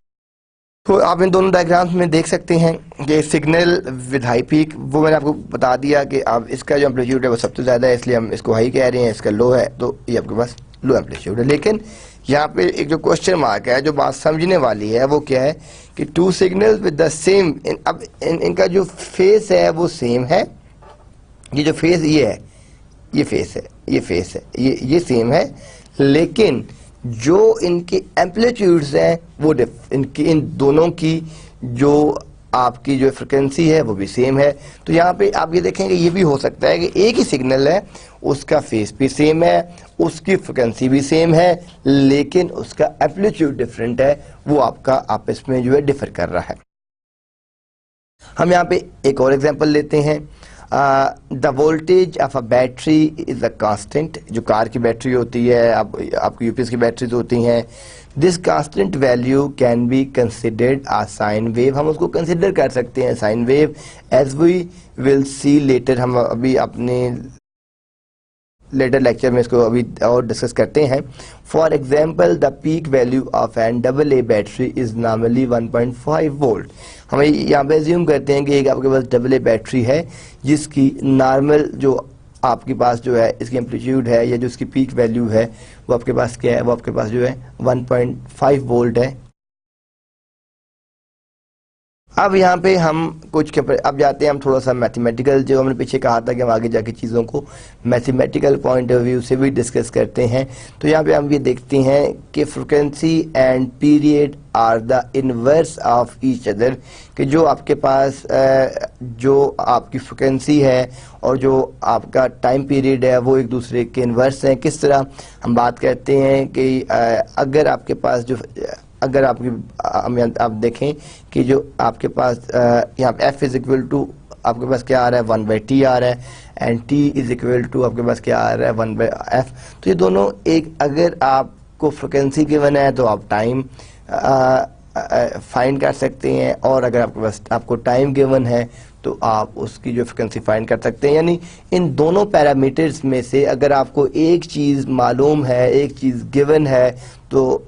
तो आप इन दोनों डायग्राम्स में देख सकते हैं कि सिग्नल विद हाई पीक, वो मैंने आपको बता दिया कि आप इसका जो एम्पलीट्यूड है वो सबसे ज़्यादा है, इसलिए हम इसको हाई कह रहे हैं, इसका लो है तो ये आपके पास लो एम्पलीट्यूड है। लेकिन यहाँ पे एक जो क्वेश्चन मार्क है, जो बात समझने वाली है, वो क्या है कि two signals with the same, अब इनका जो फेस है वो सेम है, ये जो फेस ये है, ये फेस है, ये फेस है, ये सेम है, लेकिन जो इनके एम्पलीट्यूड्स हैं वो इनकी इन दोनों की जो आपकी जो फ्रिक्वेंसी है वो भी सेम है। तो यहाँ पे आप ये देखेंगे ये भी हो सकता है कि एक ही सिग्नल है, उसका फेस भी सेम है, उसकी फ्रिक्वेंसी भी सेम है, लेकिन उसका एम्पलीट्यूड डिफरेंट है, वो आपका आपस में जो है डिफर कर रहा है। हम यहाँ पे एक और एग्जांपल लेते हैं। The voltage of a battery is a constant, जो कार की बैटरी होती है, आपकी यूपीएस की बैटरीज होती हैं, this constant value can be considered a sine wave, हम उसको कंसिडर कर सकते हैं sine wave, as we will see later, हम अभी अपने लेटर लेक्चर में इसको अभी और डिस्कस करते हैं। For example the peak value of an double A battery is normally 1.5 volt. हम यहाँ पे एज्यूम करते हैं कि एक आपके पास डबल ए बैटरी है जिसकी नॉर्मल जो आपके पास जो है इसकी एम्पलीट्यूड है या जो इसकी पीक वैल्यू है वो आपके पास क्या है, वो आपके पास जो है 1.5 वोल्ट है। अब यहाँ पे हम कुछ अब जाते हैं हम थोड़ा सा मैथमेटिकल, जो हमने पीछे कहा था कि हम आगे जाके चीज़ों को मैथमेटिकल पॉइंट ऑफ व्यू से भी डिस्कस करते हैं। तो यहाँ पे हम ये देखते हैं कि frequency and period are the inverse of each other, कि जो आपके पास जो आपकी फ्रिक्वेंसी है और जो आपका टाइम पीरियड है वो एक दूसरे के इनवर्स हैं। किस तरह हम बात करते हैं कि अगर आपके पास जो अगर आप देखें कि जो आपके पास यहाँ पे f इज इक्वल टू आपके पास क्या आ रहा है 1/t आ रहा है, and t is equal to आपके पास क्या आ रहा है 1/f। तो ये दोनों एक, अगर आपको फ्रिक्वेंसी गिवन है तो आप टाइम फाइंड कर सकते हैं, और अगर आपके पास आपको टाइम गिवन है तो आप उसकी जो फ्रिक्वेंसी फाइंड कर सकते हैं। यानी इन दोनों पैरामीटर्स में से अगर आपको एक चीज़ मालूम है, एक चीज़ गिवन है, तो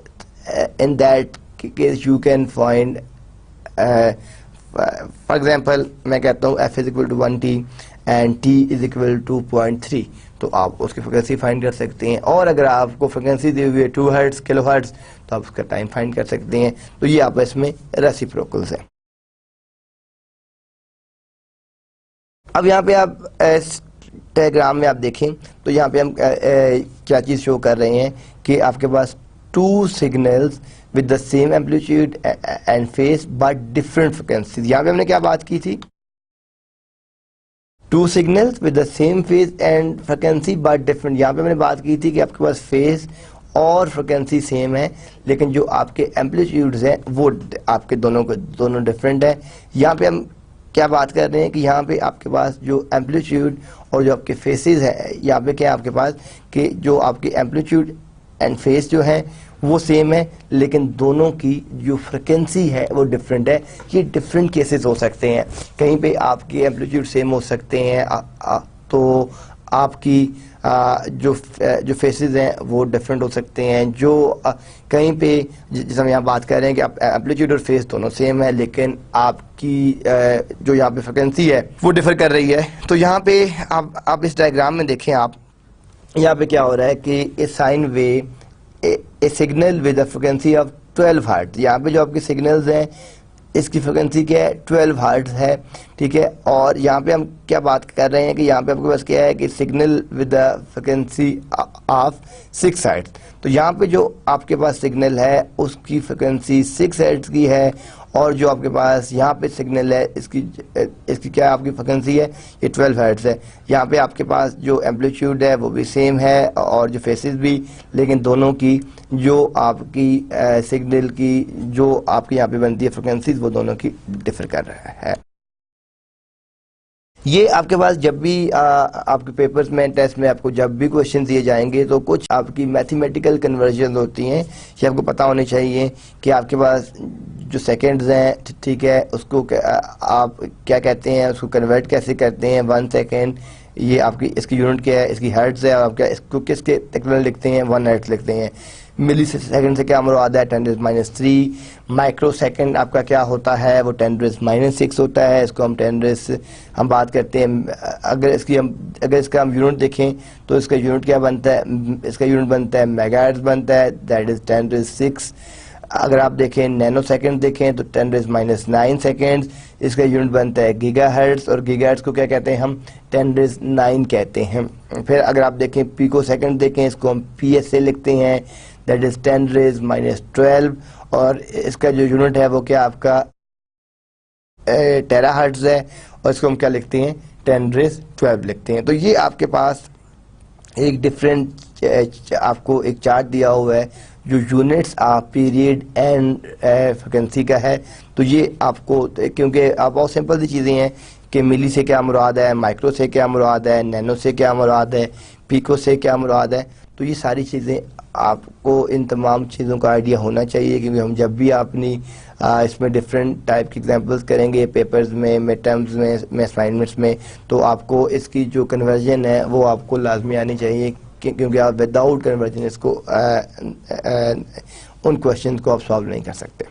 in that case you can find for example मैं कहता हूँ f is equal to 1t and t is equal to 0.3, तो आप उसकी फ्रिक्वेंसी फाइंड कर सकते हैं। और अगर आपको फ्रिक्वेंसी दी हुई है 2 हर्ट्ज किलो हर्ट्ज, तो आप उसका टाइम फाइंड कर सकते हैं। तो ये आपस में रेसिप्रोकल्स हैं। अब यहाँ पे आप डायग्राम में आप देखें तो यहाँ पे हम क्या चीज़ शो कर रहे हैं कि आपके पास two signals with the same amplitude and phase but different frequencies। यहाँ पे हमने क्या बात की थी, two signals with the same phase and frequency but different। यहाँ पे हमने बात की थी कि आपके पास फेज और फ्रिक्वेंसी सेम है, लेकिन जो आपके एम्पलीट्यूड्स हैं वो आपके दोनों डिफरेंट है। यहाँ पे हम क्या बात कर रहे हैं कि यहाँ पे आपके पास जो एम्पलीट्यूड और जो आपके फेसेस है, यहाँ पे क्या है आपके पास कि जो आपके एम्पलीट्यूड एंड फेस जो है वो सेम है, लेकिन दोनों की जो फ्रिक्वेंसी है वो डिफरेंट है। ये डिफरेंट केसेस हो सकते हैं, कहीं पे आपके एम्पलीट्यूड सेम हो सकते हैं तो आपकी जो फेसेस हैं वो डिफरेंट हो सकते हैं। जो कहीं पे जैसे हम यहाँ बात कर रहे हैं कि आप एम्पलीट्यूड और फेस दोनों सेम है, लेकिन आपकी जो यहाँ पे फ्रिक्वेंसी है वो डिफर कर रही है। तो यहाँ पे आप इस डायग्राम में देखें, आप यहाँ पे क्या हो रहा है कि a sine wave a signal with a frequency of 12 hertz, यहाँ पे जो आपके सिग्नल्स हैं इसकी फ्रिक्वेंसी क्या है, 12 हर्ट्ज है, ठीक है। और यहाँ पे हम क्या बात कर रहे हैं कि यहाँ पे आपके पास क्या है कि signal with the frequency of 6 hertz. तो यहाँ पे जो आपके पास सिग्नल है उसकी फ्रिक्वेंसी 6 हर्ट्ज की है, और जो आपके पास यहाँ पे सिग्नल है इसकी क्या आपकी फ्रिक्वेंसी है, ये 12 हर्ट्ज है। यहाँ पे आपके पास जो एम्पलीट्यूड है वो भी सेम है और जो फेसेस भी, लेकिन दोनों की जो आपकी सिग्नल की जो आपकी यहाँ पे बनती है फ्रिक्वेंसीज वो दोनों की डिफर कर रहा है। ये आपके पास जब भी आपके पेपर्स में, टेस्ट में आपको जब भी क्वेश्चन दिए जाएंगे तो कुछ आपकी मैथमेटिकल कन्वर्जन होती हैं, ये आपको पता होनी चाहिए कि आपके पास जो सेकंड्स हैं, ठीक है, उसको आप क्या कहते हैं, उसको कन्वर्ट कैसे करते हैं। 1 सेकेंड ये आपकी इसकी यूनिट क्या है, इसकी हर्ट्ज है, और आप क्या इसको किसके इक्विवेलेंट लिखते हैं, 1 हर्ट्ज लिखते हैं। मिली सेकेंड से क्या मुराद है, 10⁻³ माइक्रो सेकेंड आपका क्या होता है, वो 10⁻⁻6 होता है। इसको हम बात करते हैं, अगर इसका हम यूनिट देखें तो इसका यूनिट क्या बनता है, इसका यूनिट बनता है मेगाहर्ट्ज बनता है, दैट इज 10⁻6। अगर आप देखें नैनो सेकेंड देखें तो 10⁻⁹ सेकेंड, इसका यूनिट बनता है गीगाहर्ट्ज, और गीगाहर्ट्ज को क्या कहते हैं हम, 10⁹ कहते हैं। फिर अगर आप देखें पिको सेकेंड देखें, इसको हम PSA लिखते हैं, दैट इज 10⁻12, और इसका जो यूनिट है वो क्या आपका टेराहर्ट्ज है, और इसको हम क्या लिखते हैं, 10⁻12 लिखते हैं। तो ये आपके पास एक डिफरेंट आपको एक चार्ट दिया हुआ है जो units of period and frequency का है। तो ये आपको, क्योंकि आप बहुत सिंपल सी चीज़ें हैं कि मिली से क्या मुराद है, माइक्रो से क्या मुराद है, नैनो से क्या मुराद है, पिको से क्या मुराद है, तो ये सारी चीज़ें आपको इन तमाम चीज़ों का आइडिया होना चाहिए, क्योंकि हम जब भी अपनी इसमें डिफरेंट टाइप की एग्जांपल्स करेंगे पेपर्स में, मिड टर्म्स में असाइनमेंट्स में, तो आपको इसकी जो कन्वर्जन है वो आपको लाजमी आनी चाहिए, क्योंकि आप विदाउट कन्वर्जन इसको उन क्वेश्चन को आप सॉल्व नहीं कर सकते।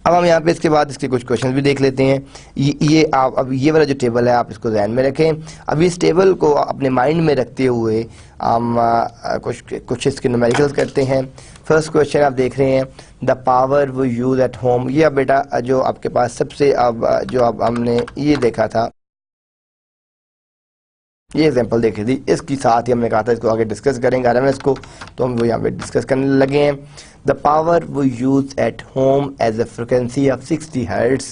अब हम यहाँ पे इसके बाद इसके कुछ क्वेश्चन भी देख लेते हैं। ये आप अब ये वाला जो टेबल है आप इसको ध्यान में रखें। अब इस टेबल को अपने माइंड में रखते हुए हम कुछ इसके न्यूमेरिकल्स करते हैं। फर्स्ट क्वेश्चन आप देख रहे हैं, the power we use at home. ये अब बेटा जो आपके पास सबसे अब हमने ये देखा था, ये एग्जांपल देखी थी, इसकी साथ ही हमने कहा था इसको आगे डिस्कस करेंगे RMS को, तो हम वो यहाँ पे डिस्कस करने लगे हैं। The power we use at home as a frequency of 60 hertz.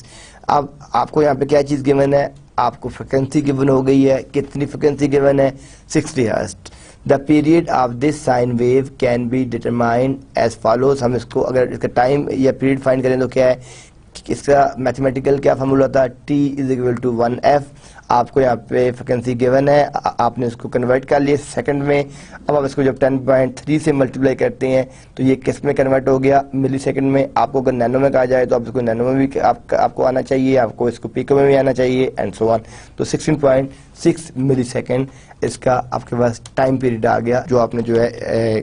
अब आपको यहाँ पे क्या चीज़ गिवन है, आपको फ्रिक्वेंसी गिवन हो गई है, कितनी फ्रिक्वेंसी गिवन है, 60 hertz. The period of this sine wave can be determined as follows. हम इसको अगर इसका टाइम या पीरियड फाइंड करें तो क्या है, इसका मैथमेटिकल क्या फार्मूला था, T = 1f। आपको यहाँ पे फ्रिक्वेंसी गिवन है, आपने इसको कन्वर्ट कर लिया सेकंड में। अब आप इसको जब 10.3 से मल्टीप्लाई करते हैं तो ये किस में कन्वर्ट हो गया, मिली सेकेंड में। आपको अगर नैनो में कहा जाए तो आप इसको नैनो में भी आपको आना चाहिए, आपको इसको पिको में भी आना चाहिए, एंड सो ऑन। तो 16.6 मिली सेकेंड इसका आपके पास टाइम पीरियड आ गया, जो आपने जो है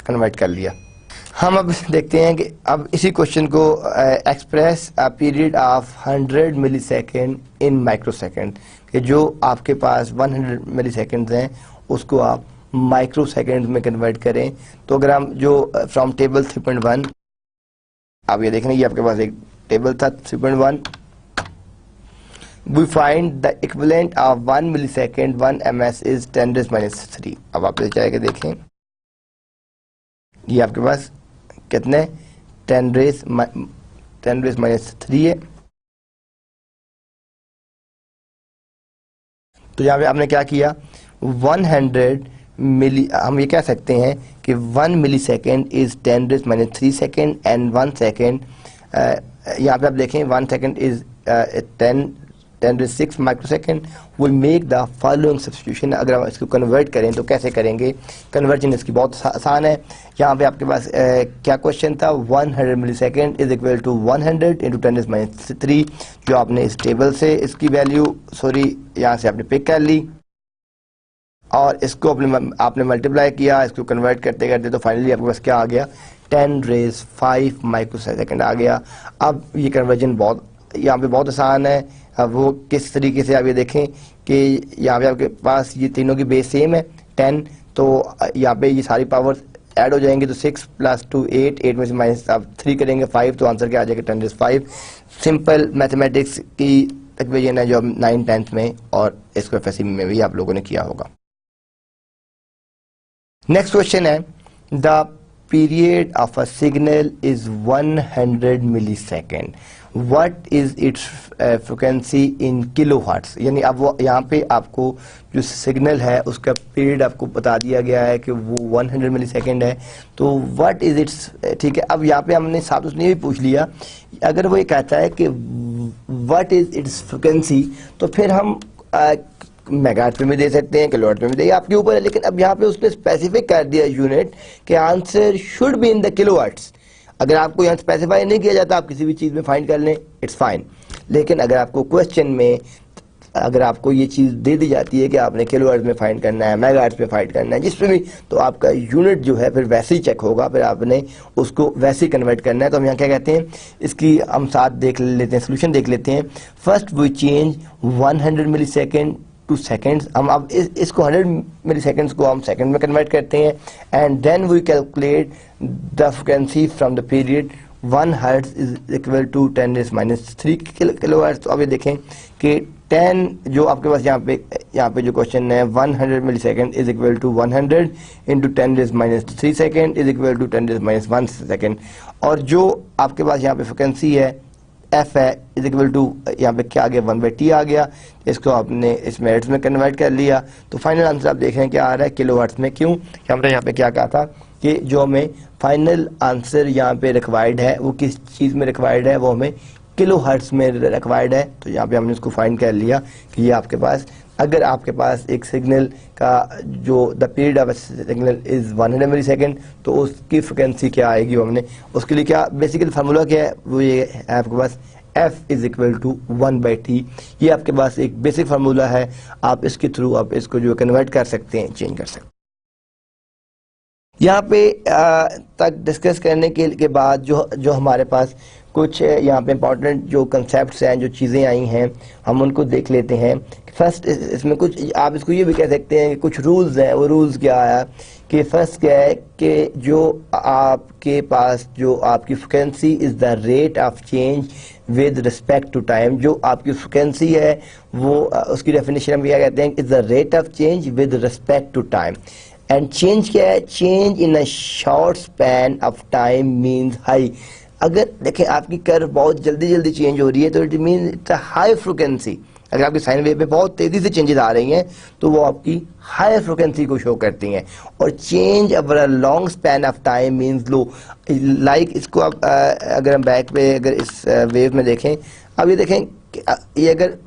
कन्वर्ट कर लिया। हम अब देखते हैं कि अब इसी क्वेश्चन को express period of 100 millisecond in microsecond, कि जो आपके पास 100 मिली सेकेंड्स हैं उसको आप माइक्रो सेकेंड में कन्वर्ट करें। तो अगर हम जो फ्रॉम टेबल 3.1, आप ये देख रहे हैं, ये आपके पास एक टेबल था 3.1, we find the equivalent of 1 millisecond 1 ms is 10⁻⁻3। अब आप ले जाके देखें, ये आपके पास कितने 10⁻³ है। तो यहाँ पे आपने क्या किया, 100 मिली, हम ये कह सकते हैं कि 1 millisecond is 10⁻³ second and 1 second, यहाँ पे आप देखें 1 second is 10⁻⁶ microsecond. Will make the following substitution. अगर हम इसको कन्वर्ट करें तो कैसे करेंगे, कन्वर्जन इसकी बहुत आसान है। यहाँ पे आपके पास क्या क्वेश्चन था, 100 millisecond is equal to 100 × 10⁻³ जो आपने इस टेबल से इसकी वैल्यू यहाँ से आपने पिक कर ली, और इसको आपने मल्टीप्लाई किया, इसको कन्वर्ट करते करते तो फाइनली आपके पास क्या आ गया, 10⁻⁵ माइक्रो सेकेंड आ गया। अब ये कन्वर्जन यहाँ पे बहुत आसान है। अब वो किस तरीके से आप ये देखें कि यहाँ पे आपके पास ये तीनों की बेस सेम है 10, तो यहाँ पे ये सारी पावर ऐड हो जाएंगे तो 6 + 2 8, 8 में से माइनस आप 3 करेंगे 5, तो आंसर क्या आ जाएगा 10⁵। सिंपल मैथमेटिक्स की इक्वेशन है जो अब 9th 10th में और इसको एफएससी में भी आप लोगों ने किया होगा। नेक्स्ट क्वेश्चन है, the period of a signal is 100 millisecond, what is it's frequency in kilo hertz. यानी अब वो यहाँ पे आपको जो सिग्नल है उसका पीरियड आपको बता दिया गया है कि वो 100 मिलीसेकेंड है, तो व्हाट इज इट्स, ठीक है। अब यहाँ पे हमने साथ उसने भी पूछ लिया, अगर वो ये कहता है कि व्हाट इज इट्स फ्रिक्वेंसी, तो फिर हम मेगाहर्ट्ज पे भी दे सकते हैं, किलोहर्ट्ज पे भी दे, आपके ऊपर है। लेकिन अब यहाँ पे उसने स्पेसिफिक कर दिया यूनिट कि answer should be in the kilohertz. अगर आपको यहाँ स्पेसिफाई नहीं किया जाता, आप किसी भी चीज़ में फाइंड कर लें, इट्स फाइन। लेकिन अगर आपको क्वेश्चन में अगर आपको ये चीज़ दे दी जाती है कि आपने किलोहर्ट्ज में फाइंड करना है, मेगाहर्ट्ज में फाइंड करना है, जिसमें भी, तो आपका यूनिट जो है फिर वैसे ही चेक होगा, फिर आपने उसको वैसे ही कन्वर्ट करना है। तो हम यहाँ क्या कहते हैं, इसकी हम साथ देख लेते हैं, सोल्यूशन देख लेते हैं। First we change 100 millisecond to seconds. हम अब इसको 100 मिलीसेकेंड्स को हम सेकेंड में कन्वर्ट करते हैं, and then we calculate the frequency from the period 1 hertz is equal to 10⁻³ kilohertz. तो अब ये देखें कि 10 जो आपके पास यहाँ पे जो क्वेश्चन है 100 millisecond is equal to 100 into 10⁻³ second is equal to 10⁻1 second, और जो आपके पास यहाँ पे फ्रिक्वेंसी है एफ है इज इक्वल टू, यहाँ पे क्या आ गया 1/t आ गया, इसको आपने इस हर्ट्ज में कन्वर्ट कर लिया। तो फाइनल आंसर आप देख रहे हैं क्या आ रहा है, किलोहर्ट्ज में। क्यों, हमने यहाँ पे क्या कहा था कि जो हमें फाइनल आंसर यहाँ पे रिक्वायर्ड है वो किस चीज़ में रिक्वायर्ड है, वो हमें किलोहर्ट्ज में रिक्वायर्ड है। तो यहाँ पे हमने इसको फाइंड कर लिया कि ये आपके पास, अगर आपके पास एक सिग्नल का जो the period of signal is 100 millisecond, तो उसकी फ्रिक्वेंसी क्या आएगी, वो हमने उसके लिए क्या बेसिकली फार्मूला क्या है, वो ये है आपके पास f is equal to 1/t। ये आपके पास एक बेसिक फार्मूला है, आप इसके थ्रू आप इसको जो कन्वर्ट कर सकते हैं, चेंज कर सकते हैं। यहाँ पे तक डिस्कस करने के बाद जो हमारे पास कुछ यहाँ पे इंपॉर्टेंट जो कंसेप्ट्स हैं, जो चीज़ें आई हैं, हम उनको देख लेते हैं। फर्स्ट इसमें कुछ आप इसको ये भी कह सकते हैं कि कुछ रूल्स हैं। वो रूल्स क्या आया कि फर्स्ट क्या है कि जो आपके पास जो आपकी frequency is the rate of change with respect to time. जो आपकी फ्रिक्वेंसी है वो उसकी डेफिनेशन हम क्या कहते हैं, is the rate of change with respect to time. And change क्या है, change in a short span of time means high. अगर देखें आपकी कर्व बहुत जल्दी जल्दी चेंज हो रही है तो it mean it's a high frequency. अगर आपकी साइन वेव पे बहुत तेज़ी से चेंजेस आ रही हैं तो वो आपकी हाई फ्रिक्वेंसी को शो करती हैं। और change over a long span of time means low. Like इसको आप अगर हम बैक पे अगर इस वेव में देखें, अब ये देखें ये अगर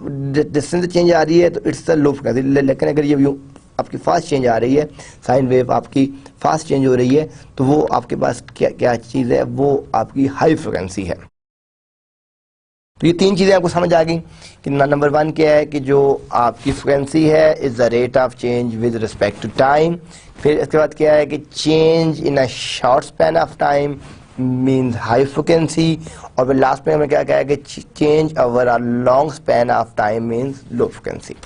डिस्टेंस चेंज आ रही है तो इट्स अ लो फ्रिक्वेंसी। लेकिन अगर ये व्यू आपकी फास्ट चेंज आ रही है, साइन वेव आपकी फास्ट चेंज हो रही है, तो वो आपके पास क्या चीज़ है, वो आपकी हाई फ्रिक्वेंसी है। तो ये तीन चीज़ें आपको समझ आ गई कि नंबर 1 क्या है कि जो आपकी फ्रिक्वेंसी है is the rate of change with respect to time. फिर इसके बाद क्या है कि change in a short span of time means high frequency. और फिर लास्ट में हमें क्या कहा है कि change over a long span of time means low frequency.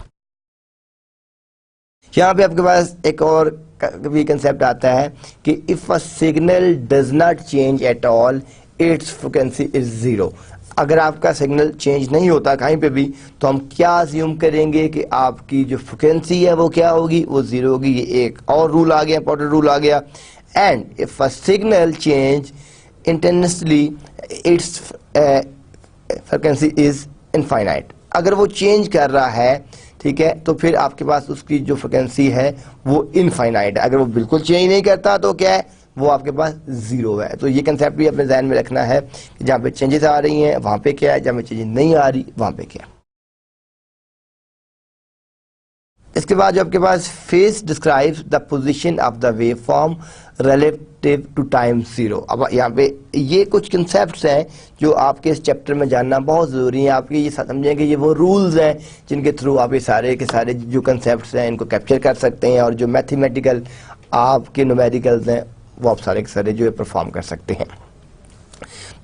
यहाँ पे आपके पास एक और भी कंसेप्ट आता है कि if a signal does not change at all it's frequency is 0। अगर आपका सिग्नल चेंज नहीं होता कहीं पे भी, तो हम क्या अज्यूम करेंगे कि आपकी जो फ्रिक्वेंसी है वो क्या होगी, वो 0 होगी। ये एक और रूल आ गया, इंपॉर्टेंट रूल आ गया। And if a signal change intensely it's frequency is infinite. अगर वो चेंज कर रहा है, ठीक है, तो फिर आपके पास उसकी जो फ्रिक्वेंसी है वो इनफाइनाइट है। अगर वो बिल्कुल चेंज नहीं करता तो क्या है, वो आपके पास 0 है। तो ये कंसेप्ट भी अपने ध्यान में रखना है कि जहाँ पे चेंजेस आ रही हैं वहाँ पे क्या है, जहाँ पे चेंजेस नहीं आ रही वहाँ पे क्या है। इसके बाद जो आपके पास phase describes the position of the wave form relative to time 0। अब यहाँ पे ये कुछ कंसेप्ट्स हैं जो आपके इस चैप्टर में जानना बहुत ज़रूरी है। आपके ये समझें कि ये वो रूल्स हैं जिनके थ्रू आप ये सारे के सारे जो कंसेप्ट्स हैं इनको कैप्चर कर सकते हैं, और जो मैथमेटिकल आपके न्यूमेरिकल्स हैं वो आप सारे के सारे जो है परफॉर्म कर सकते हैं।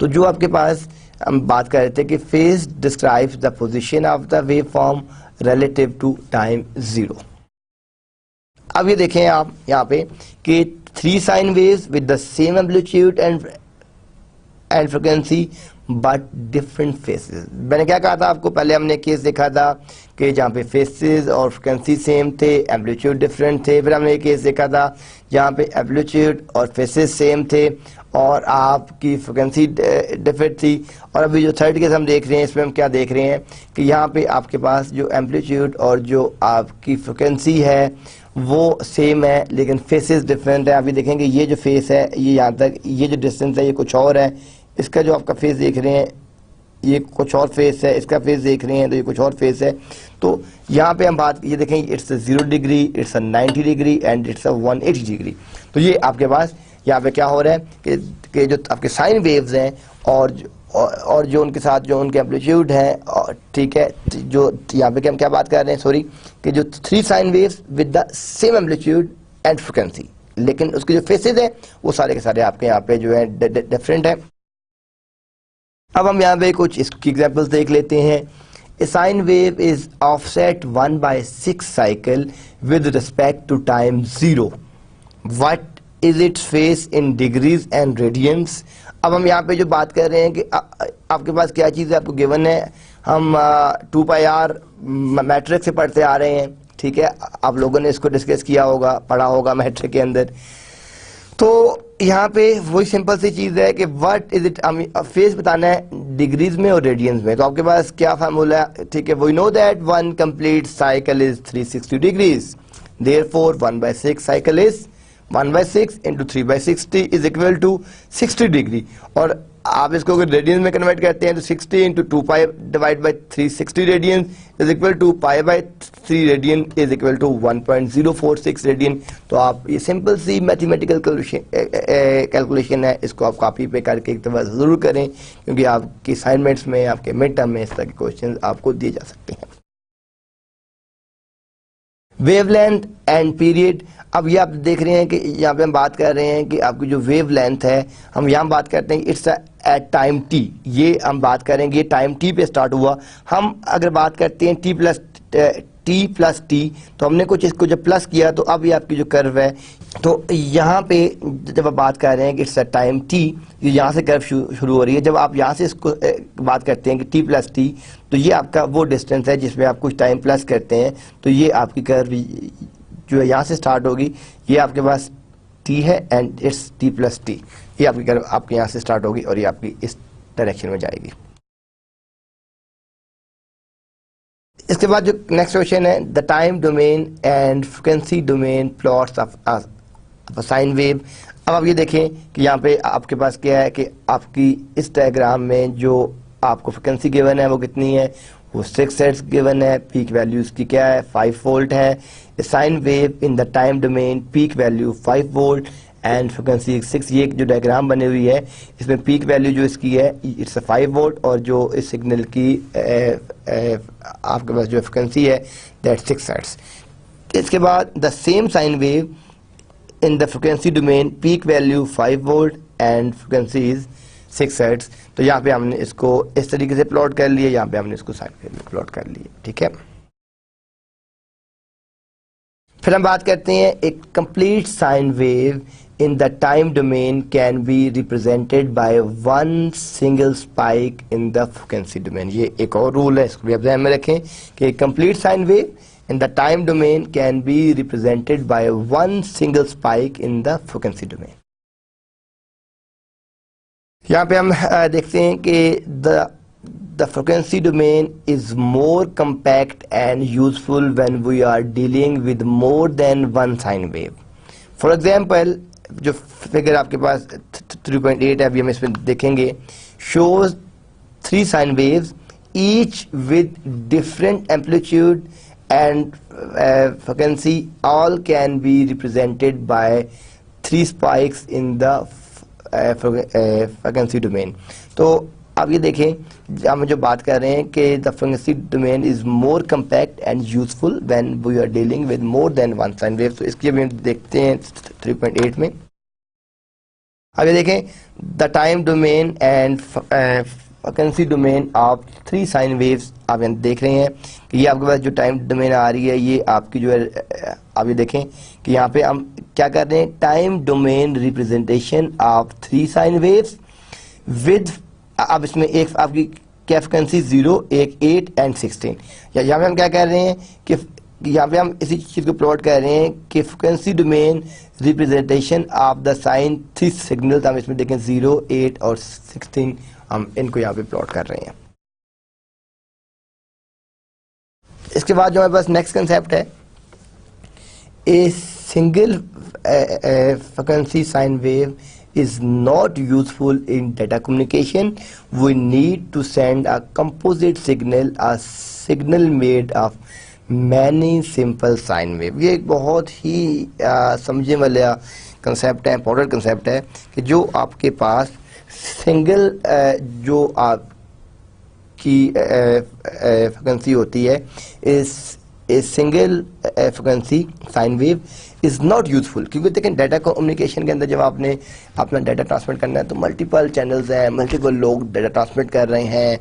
तो जो आपके पास हम बात कर रहे थे कि phase describes the position of the wave form relative to time 0। अब ये देखें आप यहाँ पे कि 3 sine waves with the same amplitude and frequency but different phases. मैंने क्या कहा था आपको, पहले हमने केस देखा था कि जहाँ पे फेसेस और फ्रिक्वेंसी सेम थे, एम्पलीट्यूड डिफरेंट थे। फिर हमने एक केस देखा था जहाँ पे एम्पलीट्यूड और फेसेस सेम थे और आपकी फ्रिक्वेंसी डिफरेंट थी। और अभी जो थर्ड केस हम देख रहे हैं, इसमें हम क्या देख रहे हैं कि यहाँ पे आपके पास जो एम्पलीट्यूड और जो आपकी फ्रिक्वेंसी है वो सेम है लेकिन फेसेस डिफरेंट है। अभी देखेंगे ये जो फेस है, ये यहाँ तक, ये जो डिस्टेंस है ये कुछ और है, इसका जो आपका फेस देख रहे हैं ये कुछ और फेस है, इसका फेस देख रहे हैं तो ये कुछ और फेस है। तो यहाँ पे हम बात ये देखें, it's 0 degree, it's 90 degree and it's 180 degree. तो ये आपके पास यहाँ पे क्या हो रहा है कि जो आपके साइन वेव्स हैं और जो उनके साथ जो उनके एम्पलीट्यूड है, ठीक है, जो यहाँ पे हम क्या बात कर रहे हैं, सॉरी, कि जो 3 sine waves with the same amplitude and frequency, लेकिन उसके जो फेसेस हैं वो सारे के सारे आपके यहाँ पे जो है डिफरेंट है। अब हम यहाँ पे कुछ इसकी एग्जांपल्स देख लेते हैं। A sine wave is offset 1/6 cycle with respect to time 0। What is its phase in degrees and radians. अब हम यहाँ पे जो बात कर रहे हैं कि आपके पास क्या चीज़ आपको गिवन है, हम 2πr मैट्रिक्स से पढ़ते आ रहे हैं, ठीक है, आप लोगों ने इसको डिस्कस किया होगा, पढ़ा होगा मैट्रिक के अंदर। तो यहाँ पे वही सिंपल सी चीज़ है कि व्हाट इज इट, फेस बताना है डिग्रीज में और रेडियंस में। तो आपके पास क्या फार्मूला है, ठीक है, we know that 1 complete cycle is 360 degrees, therefore 1/6 cycle is 1/6 into 3/60 is equal to 60 degree. और आप इसको अगर रेडियंस में कन्वर्ट करते हैं तो 60 into 2π divide by 360 radian is equal to π/3 radian is equal to 1.046 radian. तो आप ये सिंपल सी मैथमेटिकल कैलकुलेशन है, इसको आप कॉपी पे करके एक दफ़ा ज़रूर करें क्योंकि आपकी असाइनमेंट्स में, आपके मिड टर्म में इस तरह के क्वेश्चन आपको दिए जा सकते हैं। Wavelength and period. अब ये आप देख रहे हैं कि यहाँ पे हम बात कर रहे हैं कि आपकी जो वेवलेंथ है, हम यहाँ बात करते हैं इट्स एट टाइम t, ये हम बात करेंगे टाइम t पे स्टार्ट हुआ। हम अगर बात करते हैं t प्लस t, तो हमने कुछ इसको जब प्लस किया तो अब ये आपकी जो कर्व है, तो यहाँ पे जब आप बात कर रहे हैं कि इट्स एट टाइम t, ये यहाँ से कर्व शुरू हो रही है। जब आप यहाँ से इसको बात करते हैं कि t प्लस t, तो ये आपका वो डिस्टेंस है जिसमें आप कुछ टाइम प्लस करते हैं, तो ये आपकी कर्व जो है यहाँ से स्टार्ट होगी, ये आपके पास t है and it's t plus t, ये आपकी कर्व आपके यहाँ से स्टार्ट होगी और ये आपकी इस डायरेक्शन में जाएगी। इसके बाद जो नेक्स्ट क्वेश्चन है, the time domain and frequency domain plots of sine wave. अब आप ये देखें कि यहाँ पे आपके पास क्या है कि आपकी इस डायग्राम में जो आपको फ्रिक्वेंसी गिवन है वो कितनी है, वो 6 हर्ट्ज गिवन है, पीक वैल्यू इसकी क्या है 5 वोल्ट है। Sine wave in the time domain peak value 5 volt and frequency 6। ये जो डायग्राम बनी हुई है इसमें पीक वैल्यू जो इसकी है इट्स 5 वोल्ट और जो इस सिग्नल की आपके पास जो फ्रिक्वेंसी है दैट 6 हर्ट्ज। इसके बाद the same sine wave in the frequency domain peak value 5 volt and frequency is 6 hertz. तो यहाँ पे हमने इसको इस तरीके से प्लॉट कर लिया, यहाँ पे हमने इसको साइन वेव में प्लॉट कर लिया, ठीक है। फिर हम बात करते हैं एक complete sine wave in the time domain can be represented by one single spike in the frequency domain। ये एक और रूल है, इसको भी आप ध्यान में रखें कि complete sine wave in the time domain can be represented by one single spike in the frequency domain। यहाँ पे हम देखते हैं कि the frequency domain is more compact and useful when we are dealing with more than one sine wave। For example, जो figure आपके पास 3.8 है, अभी हम इसमें देखेंगे, shows 3 sine waves each with different amplitude and frequency, all can be represented by 3 spikes in the frequency domain। तो अब ये देखें, हम जो बात कर रहे हैं कि the frequency domain is more compact and useful when we are dealing with more than one sine wave. तो इसकी अभी हम देखते हैं 3.8 में। अब ये देखें, the time domain and frequency domain of 3 sine waves आप यहाँ देख रहे हैं कि ये आपके पास जो टाइम डोमेन आ रही है ये आपकी जो है, आप ये देखें कि यहाँ पे हम क्या कर रहे हैं, time domain representation of 3 sine waves with, अब इसमें एक आपकी क्या फ्रिक्वेंसी 0, 1, 8 एंड 16। यहाँ पे हम क्या कर रहे हैं कि यहाँ पे हम इसी चीज को प्लॉट कर रहे हैं कि frequency domain representation of the sine 3 signals, हम इसमें देखें 0, 8 और 16, हम इनको यहाँ पे प्लॉट कर रहे हैं। इसके बाद जो हमारे पास नेक्स्ट कंसेप्ट है, a single frequency sine wave is not useful in data communication. We need to send a composite signal, a signal made of many simple sine wave. ये एक बहुत ही समझने वाला कंसेप्ट है, इंपॉर्टेंट कंसेप्ट है कि जो आपके पास सिंगल जो आपकी फ्रिक्वेंसी होती है, इस single frequency sign wave is not useful. क्योंकि देखें डाटा कम्युनिकेशन के अंदर जब आपने अपना डाटा ट्रांसमिट करना है तो मल्टीपल चैनल्स हैं, मल्टीपल लोग डाटा ट्रांसमिट कर रहे हैं,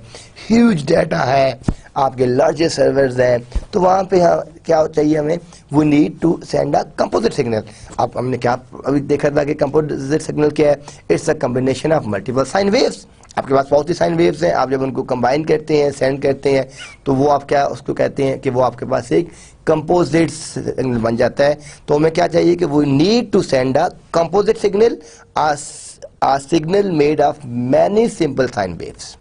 ह्यूज डाटा है, आपके लार्जेस्ट सर्वर्स हैं, तो वहाँ पे क्या चाहिए हमें, we need to send a composite signal. अब हमने क्या अभी देखा था कि कंपोजिट सिग्नल क्या है, it's a combination of multiple sine waves. आपके पास बहुत सी साइन वेव्स हैं, आप जब उनको कंबाइन करते हैं, सेंड करते हैं, तो वो आप क्या उसको कहते हैं कि वो आपके पास एक कंपोजिट सिग्नल बन जाता है। तो हमें क्या चाहिए कि we need to send a composite signal, a signal made of many simple sine waves।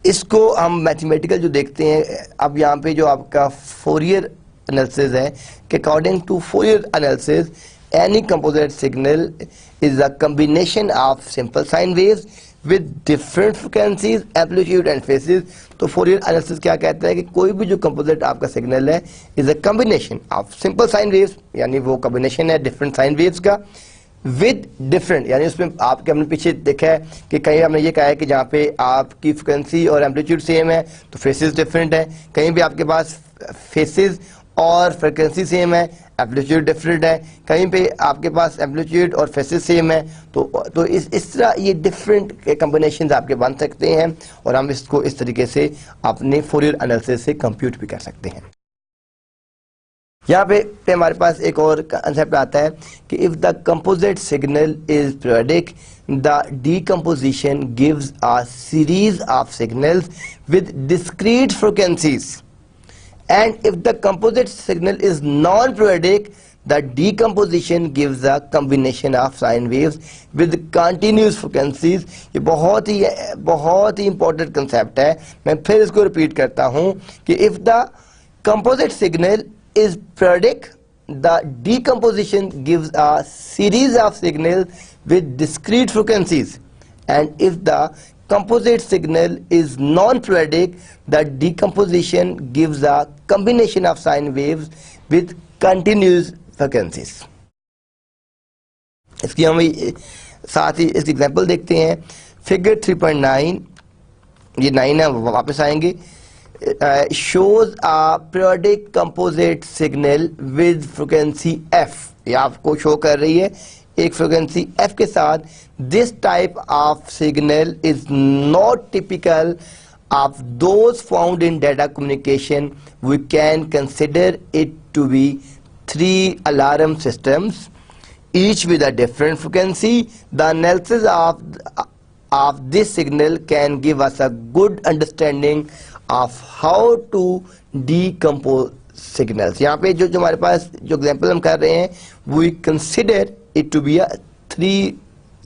इसको हम मैथमेटिकल जो देखते हैं, अब यहाँ पे जो आपका फोरियर एनालिसिस है कि according to Fourier analysis any composite signal is a combination of simple sine waves with different frequencies, amplitude and phases। तो फोरियर एनालिसिस क्या कहता है कि कोई भी जो कंपोजिट आपका सिग्नल है is a combination of simple sine waves, यानी वो कॉम्बिनेशन है डिफरेंट साइन वेव्स का, विद डिफरेंट, यानी उसमें आपके हमने पीछे देखा है कि कहीं हमने ये कहा है कि जहाँ पे आपकी फ्रिक्वेंसी और एम्पलीट्यूड सेम है तो फेसेस डिफरेंट है, कहीं भी आपके पास फेसेस और फ्रिक्वेंसी सेम है, एम्पलीट्यूड डिफरेंट है, कहीं पे आपके पास एम्पलीट्यूड और फेसेस सेम है, तो इस तरह ये डिफरेंट कॉम्बिनेशंस आपके बन सकते हैं और हम इसको इस तरीके से अपने फोरियर एनालिसिस से कंप्यूट भी कर सकते हैं। यहाँ पे हमारे पास एक और कंसेप्ट आता है कि if the composite signal is periodic, the decomposition gives a series of signals with discrete frequencies, and if the composite signal is non-periodic, the decomposition gives a combination of sine waves with continuous frequencies। ये बहुत ही important concept है, मैं फिर इसको repeat करता हूँ कि if the composite signal is periodic, the decomposition gives a series of signals with discrete frequencies, and if the composite signal is non-periodic, the decomposition gives a combination of sine waves with continuous frequencies। इसकी हम साथ ही इसकी example देखते हैं। Figure 3.9, ये 9 है, वापस आएंगे, shows a periodic composite signal with frequency f, ये आपको शो कर रही है एक फ्रीक्वेंसी f के साथ। This type of signal is not typical of those found in data communication. We can consider it to be 3 alarm systems, each with a different frequency। The analysis of this signal can give us a good understanding of how to decompose signals। यहाँ पे जो हमारे पास जो example हम कर रहे हैं, we consider it to be a 3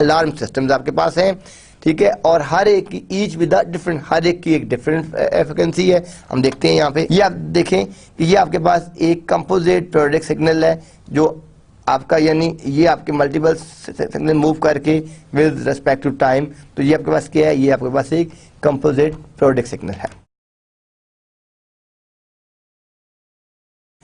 alarm systems आपके पास हैं, ठीक है, और हर एक की ईच विद अ डिफरेंट, हर एक की एक डिफरेंट फ्रिक्वेंसी है। हम देखते हैं यहाँ पे, ये आप देखें कि ये आपके पास एक कंपोजिट पीरियोडिक सिग्नल है जो आपका, यानी ये आपके मल्टीपल सिग्नल मूव करके विद रिस्पेक्ट टू टाइम, तो ये आपके पास क्या है, ये आपके पास एक कंपोजिट पीरियोडिक सिग्नल है।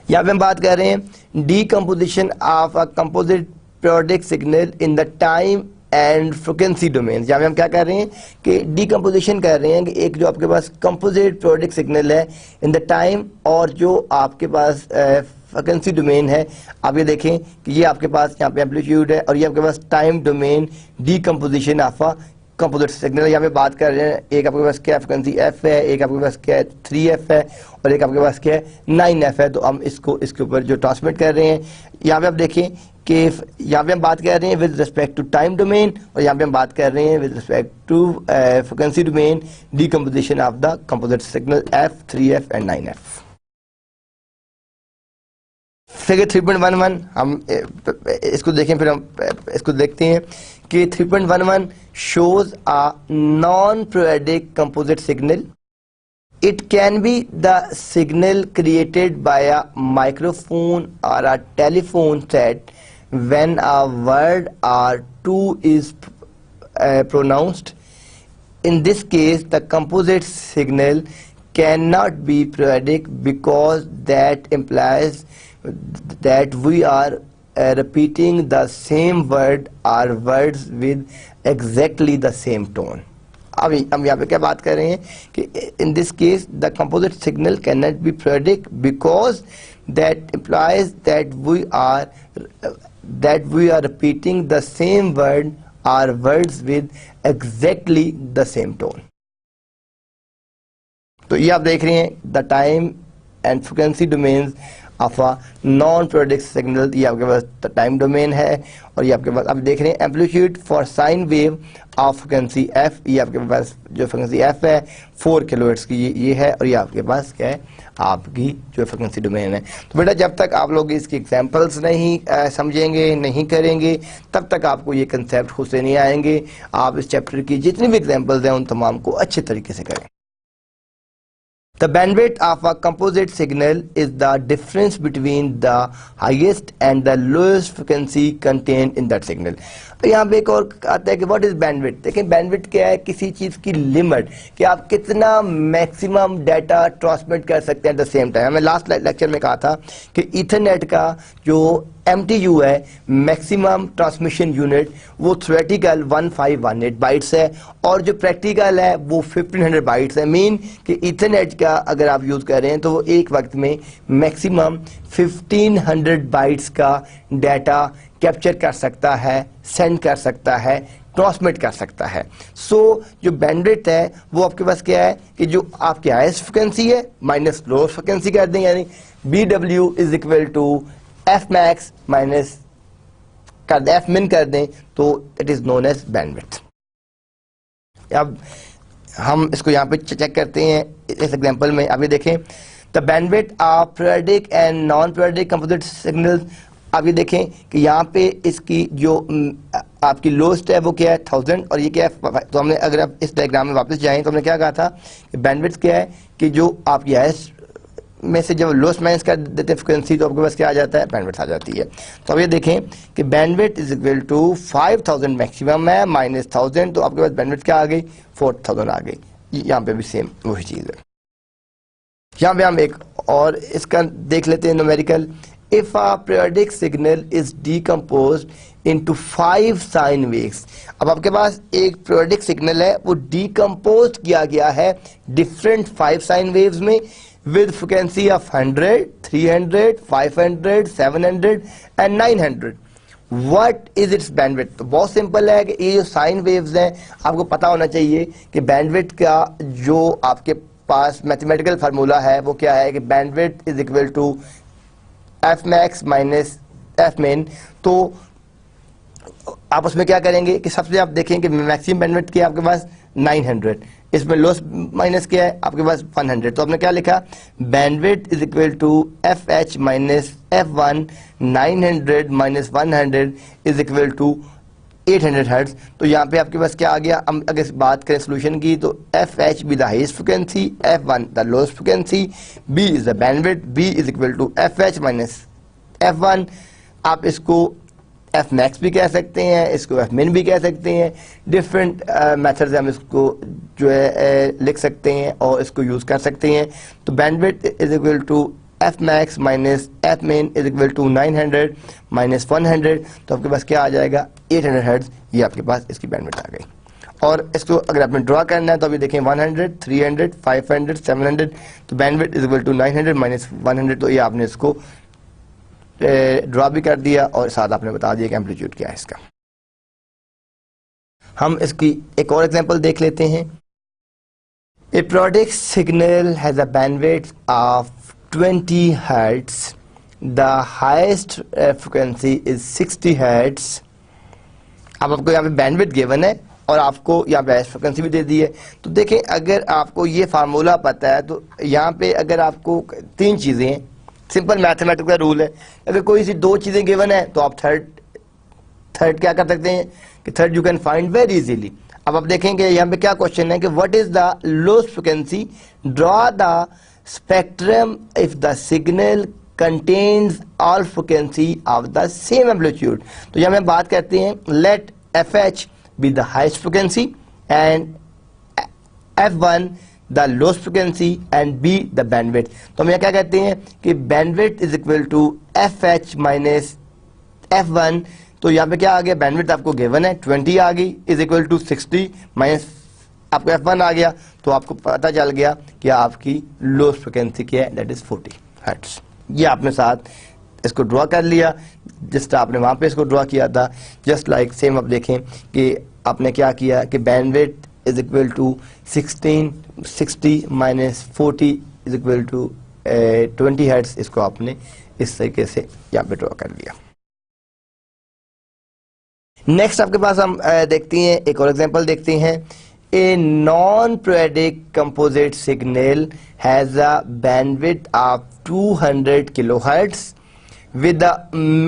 यहाँ पे हम बात कर रहे हैं decomposition of a composite periodic signal in the time and frequency domain. यहाँ पे हम क्या कर रहे हैं कि डीकम्पोजिशन कर रहे हैं कि एक जो आपके पास कंपोजिट पीरियोडिक सिग्नल है इन द टाइम और जो आपके पास फ्रीक्वेंसी डोमेन है। आप ये देखें कि ये आपके पास यहाँ पे एम्पलीट्यूड है और ये आपके पास time domain, decomposition of a composite signal यहाँ पे बात कर रहे हैं। एक आपके पास क्या फ्रिक्वेंसी f है, एक आपके पास क्या है 3f है, और एक आपके पास क्या है 9f है। तो हम इसको इसके ऊपर जो ट्रांसमिट कर रहे हैं, यहाँ पे आप देखें कि यहाँ पे हम बात कर रहे हैं with respect to time domain, और यहाँ पे हम बात कर रहे हैं with respect to frequency domain decomposition of the composite signal f, 3f and 9f। Figure 3.11 हम इसको देखें, फिर हम इसको देखते हैं कि 3.11 shows a non-periodic composite signal. It can be the signal created by a microphone or a telephone set when a word or two is pronounced. In this case, the composite signal cannot be periodic because that implies that we are repeating the same word or words with exactly the same tone. अब हम यहाँ पे क्या बात कर रहे हैं कि in this case the composite signal cannot be periodic because that implies that we are repeating the same word or words with exactly the same tone. तो ये आप देख रहे हैं the time and frequency domains of a non periodic signal. ये आपके पास time domain है, और ये आपके पास आप देख रहे हैं amplitude for sine wave of frequency f। ये आपके पास जो फ्रिक्वेंसी f है 4 किलोहर्ट्ज की ये है, और ये आपके पास क्या है आपकी जो फ्रिक्वेंसी डोमेन है। तो बेटा जब तक आप लोग इसकी एग्जांपल्स नहीं समझेंगे, नहीं करेंगे, तब तक आपको ये कंसेप्ट खुद से नहीं आएंगे। आप इस चैप्टर की जितनी भी एग्जांपल्स हैं उन तमाम को अच्छे तरीके से करें। The bandwidth of a composite signal is the difference between the highest and the lowest frequency contained in that signal. तो यहाँ पे एक और आता है कि व्हाट इज बैंडविड्थ। देखिए बैंडविड्थ क्या है, किसी चीज की लिमिट कि आप कितना मैक्सिमम डाटा ट्रांसमिट कर सकते हैं एट द सेम टाइम। हमें लास्ट लेक्चर में कहा था कि ईथरनेट का जो MTU है मैक्सिमम ट्रांसमिशन यूनिट वो थ्योरेटिकल 1518 बाइट्स है, और जो प्रैक्टिकल है वो 1500 बाइट्स है। मीन कि ईथरनेट का अगर आप यूज कर रहे हैं तो वो एक वक्त में मैक्सिमम 1500 बाइट्स का डाटा कैप्चर कर सकता है, सेंड कर सकता है, ट्रांसमिट कर सकता है। सो जो बैंडविड्थ है वो आपके पास क्या है कि जो आपकी हाईएस्ट फ्रिक्वेंसी है माइनस लोएस्ट फ्रिक्वेंसी कर दें, यानी BW is equal to F max minus कर दें F min कर दें, तो it is known as bandwidth. अब हम इसको यहाँ पे चेक करते हैं इस एग्जांपल में। अभी देखें the bandwidth of periodic and non periodic composite signals. अब ये देखें कि यहाँ पे इसकी जो आपकी लोएस्ट है वो क्या है 1000, और ये क्या है। तो हमने अगर आप इस डायग्राम में वापस जाएं तो हमने क्या कहा था कि बैंडविड्थ क्या है कि जो आपकी हाईएस्ट में से जब लोएस्ट माइनस कर देते हैं फ्रिक्वेंसी तो आपके पास क्या आ जाता है, बैंडविड्थ आ जाती है। तो अब ये देखें कि bandwidth is equal to 5000 maximum है माइनस 1000, तो आपके पास बैंडविड्थ क्या आ गई 4000 आ गई। यहाँ पे भी सेम वही चीज़ है। यहाँ पे हम एक और इसका देख लेते हैं numerical. If a periodic signal is decomposed into 5 sine waves, अब आपके पास एक periodic signal है वो decompose किया गया है different 5 sine waves में with frequency of 100, 300, 500, 700 and 900. What is its bandwidth? तो बहुत सिंपल है कि ये जो साइन वेव्स हैं आपको पता होना चाहिए कि बैंडविड्थ का जो आपके पास मैथमेटिकल फार्मूला है वो क्या है कि bandwidth is equal to F max minus F min। तो आप उसमें क्या करेंगे कि सबसे आप देखें कि मैक्सिमम बैंडविड्थ क्या है आपके पास 900, इसमें लोएस्ट माइनस क्या है आपके पास 100। तो आपने क्या लिखा bandwidth is equal to FH minus F1, 900 minus 100 is equal to 800 hertz. तो यहाँ पे आपके पास क्या आ गया, हम अगर बात करें सोल्यूशन की तो FH be the highest frequency, F1 the lowest frequency, B is the bandwidth, B is equal to FH minus F1। आप इसको F मैक्स भी कह सकते हैं, इसको F min भी कह सकते हैं। डिफरेंट मेथड से हम इसको जो है लिख सकते हैं और इसको यूज कर सकते हैं। तो bandwidth is equal to F max minus F min is equal to 900 minus 100, तो आपके पास क्या आ जाएगा 800 हर्ट्ज। ये आपके पास इसकी बैंडविड्थ आ गई। और इसको अगर आपने ड्रा करना है तो अभी देखें 100, 300, 500, 700, तो bandwidth is equal to 900 minus 100। तो ये आपने इसको ड्रा भी कर दिया और साथ आपने बता दिया कि एम्पलीट्यूड क्या है इसका। हम इसकी एक और एग्जांपल देख लेते हैं। A periodic signal has a bandwidth of 20 hertz, the highest frequency is 60 hertz. अब आपको यहाँ पे बैंडविड्थ गिवन है और आपको यहाँ पे फ्रिक्वेंसी भी दे दी है। तो देखें, अगर आपको ये फार्मूला पता है तो यहाँ पे अगर आपको तीन चीज़ें हैं, सिंपल मैथमेटिक्स का रूल है, अगर कोई सी दो चीज़ें गिवन है तो आप थर्ड क्या कर सकते हैं कि third you can find very easily. अब आप देखेंगे यहाँ पे क्या क्वेश्चन है कि what is the lowest frequency, draw the spectrum if the signal contains all frequency of the same amplitude. तो यहाँ में बात करते हैं late fh be the highest frequency and f1 the lowest frequency and b the bandwidth। तो हम यहाँ क्या कहते हैं कि bandwidth is equal to fh minus f1। तो यहाँ पे क्या आ गया, बैंडविड्थ आपको गिवन है 20 आ गई, इज इक्वल टू 60 माइनस आपको f1 आ गया, तो आपको पता चल गया कि आपकी लोएस्ट फ्रिक्वेंसी क्या है, दैट इज 40 हर्ट्ज। ये आपने साथ इसको ड्रॉ कर लिया जिस आपने वहाँ पे इसको ड्रॉ किया था। जस्ट लाइक सेम आप देखें कि आपने क्या किया कि bandwidth is equal to 60 minus 40 is equal to 20 hertz. इसको आपने इस तरीके से यहाँ पे ड्रॉ कर लिया। नेक्स्ट आपके पास हम देखते हैं एक और एग्जांपल देखते हैं। A non periodic composite signal has a bandwidth of 200 kilohertz with the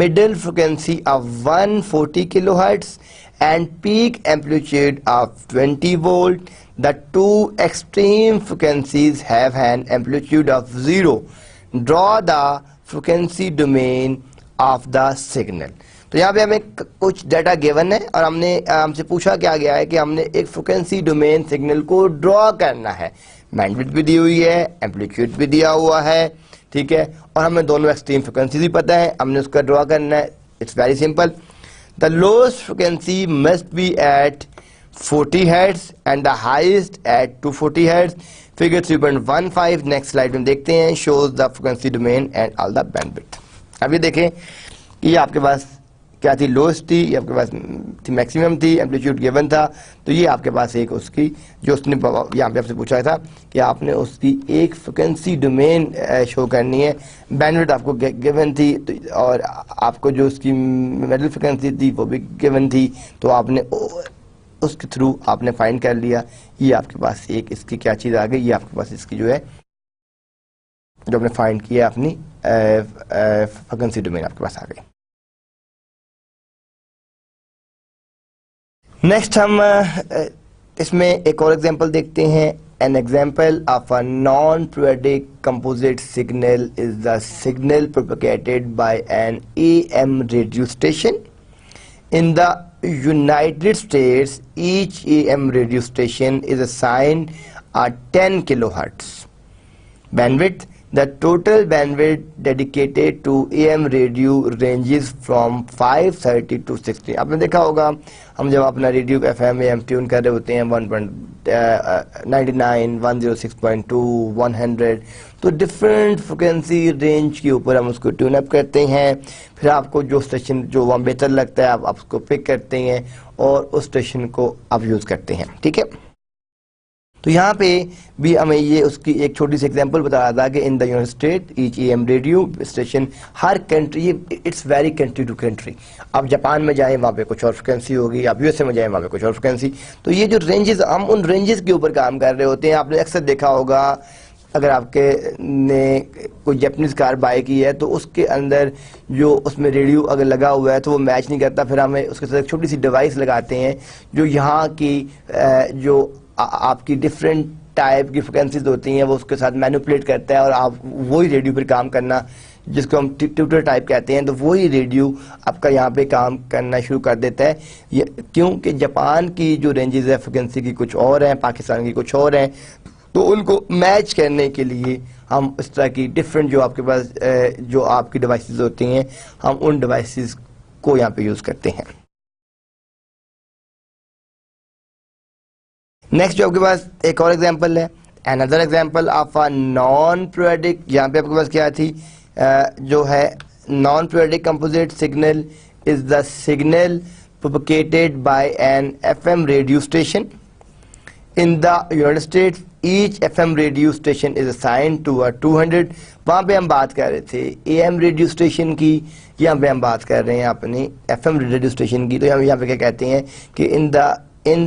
middle frequency of 140 kilohertz and peak amplitude of 20 volt. The two extreme frequencies have an amplitude of 0. Draw the frequency domain of the signal. तो यहाँ पे हमें कुछ data given है और हमसे पूछा क्या गया है कि हमने एक फ्रिक्वेंसी डोमेन सिग्नल को ड्रॉ करना है। बैंडविड्थ भी दी हुई है, एम्पलीट्यूड भी दिया हुआ है, ठीक है, और हमें दोनों एक्सट्रीम फ्रिक्वेंसी भी पता है, हमने उसका ड्रॉ करना है। It's very simple. The lowest frequency must be at 40 hertz and the highest at 240 hertz. Figure 3.15 next slide में देखते हैं, shows the frequency domain and all the bandwidth. अभी देखें ये आपके पास क्या थी, लोएस्ट थी, ये आपके पास थी मैक्सिमम थी, एम्पलीट्यूड गिवन था। तो ये आपके पास एक उसकी जो उसने यहाँ पे आपसे पूछा था कि आपने उसकी एक फ्रिक्वेंसी डोमेन शो करनी है। बैंडविड्थ आपको गिवन थी तो और आपको जो उसकी मिडिल फ्रिक्वेंसी थी वो भी गिवन थी, तो आपने उसके थ्रू आपने फाइंड कर लिया। ये आपके पास एक इसकी क्या चीज़ आ गई, ये आपके पास इसकी जो है जो आपने फाइंड किया अपनी फ्रिक्वेंसी डोमेन आपके पास आ गई। नेक्स्ट हम इसमें एक और एग्जांपल देखते हैं। An example of a non periodic composite signal is the signal propagated by an AM radio station in the United States. Each AM radio station is assigned a 10 kilohertz bandwidth. The total bandwidth dedicated to AM radio ranges from 530 to 60। आपने देखा होगा हम जब अपना radio FM AM tune कर रहे होते हैं 1.99, 106.2, 100, तो डिफरेंट फ्रिक्वेंसी रेंज के ऊपर हम उसको ट्यून अप करते हैं। फिर आपको जो स्टेशन जो वहाँ बेहतर लगता है आप उसको पिक करते हैं और उस स्टेशन को आप यूज़ करते हैं, ठीक है। तो यहाँ पे भी हमें ये उसकी एक छोटी सी एग्जांपल बता रहा था कि in the United State each AM radio station, हर कंट्री, ये it's very country to country. आप जापान में जाएं वहाँ पे कुछ और फ्रिक्वेंसी होगी, आप USA में जाएं वहाँ पे कुछ और फ्रिक्वेंसी। तो ये जो रेंजेस, हम उन रेंजेस के ऊपर काम कर रहे होते हैं। आपने अक्सर देखा होगा अगर आपके ने कोई जैपनीज़ कार बाय की है तो उसके अंदर जो उसमें रेडियो अगर लगा हुआ है तो वो मैच नहीं करता, फिर हमें उसके साथ एक छोटी सी डिवाइस लगाते हैं जो यहाँ की जो आपकी डिफरेंट टाइप की फ्रिक्वेंसीज होती हैं वो उसके साथ मैनिपुलेट करता है और आप वही रेडियो पर काम करना, जिसको हम ट्यूटर टाइप कहते हैं, तो वही रेडियो आपका यहाँ पे काम करना शुरू कर देता है। ये क्योंकि जापान की जो रेंजेस है फ्रिक्वेंसी की कुछ और हैं, पाकिस्तान की कुछ और हैं, तो उनको मैच करने के लिए हम इस तरह की डिफरेंट जो आपके पास जो आपकी डिवाइसेस होती हैं हम उन डिवाइसेस को यहाँ पे यूज़ करते हैं। नेक्स्ट जो आपके पास एक और एग्जांपल है, another example of a non periodic. यहाँ पे आपके पास क्या थी, जो है non periodic composite signal is the signal propagated by an FM radio station. In the United States, each FM radio station is assigned to a 200. वहाँ पे हम बात कर रहे थे AM रेडियो स्टेशन की, यहाँ पे हम बात कर रहे हैं अपने FM रेडियो स्टेशन की। तो यहाँ पे क्या कहते हैं कि in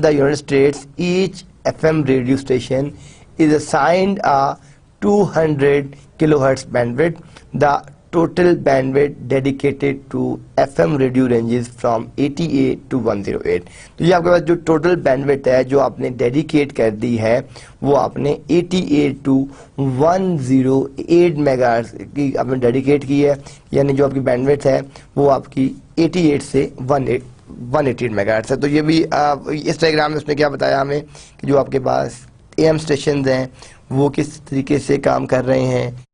the United States, each FM radio station is assigned a 200 kilohertz bandwidth. The total bandwidth dedicated to FM radio ranges from 88 to 108. तो ये आपके पास जो टोटल बैंडविड्थ है जो आपने डेडिकेट कर दी है वो आपने 88 टू 108 मेगाहर्ट्ज की आपने डेडिकेट की है, यानी जो आपकी बैंडविड्थ है वो आपकी 88 से 188 मेगाहर्ट्ज है। तो ये भी इस डायग्राम में उसने क्या बताया हमें कि जो आपके पास AM स्टेशन हैं वो किस तरीके से काम कर रहे हैं।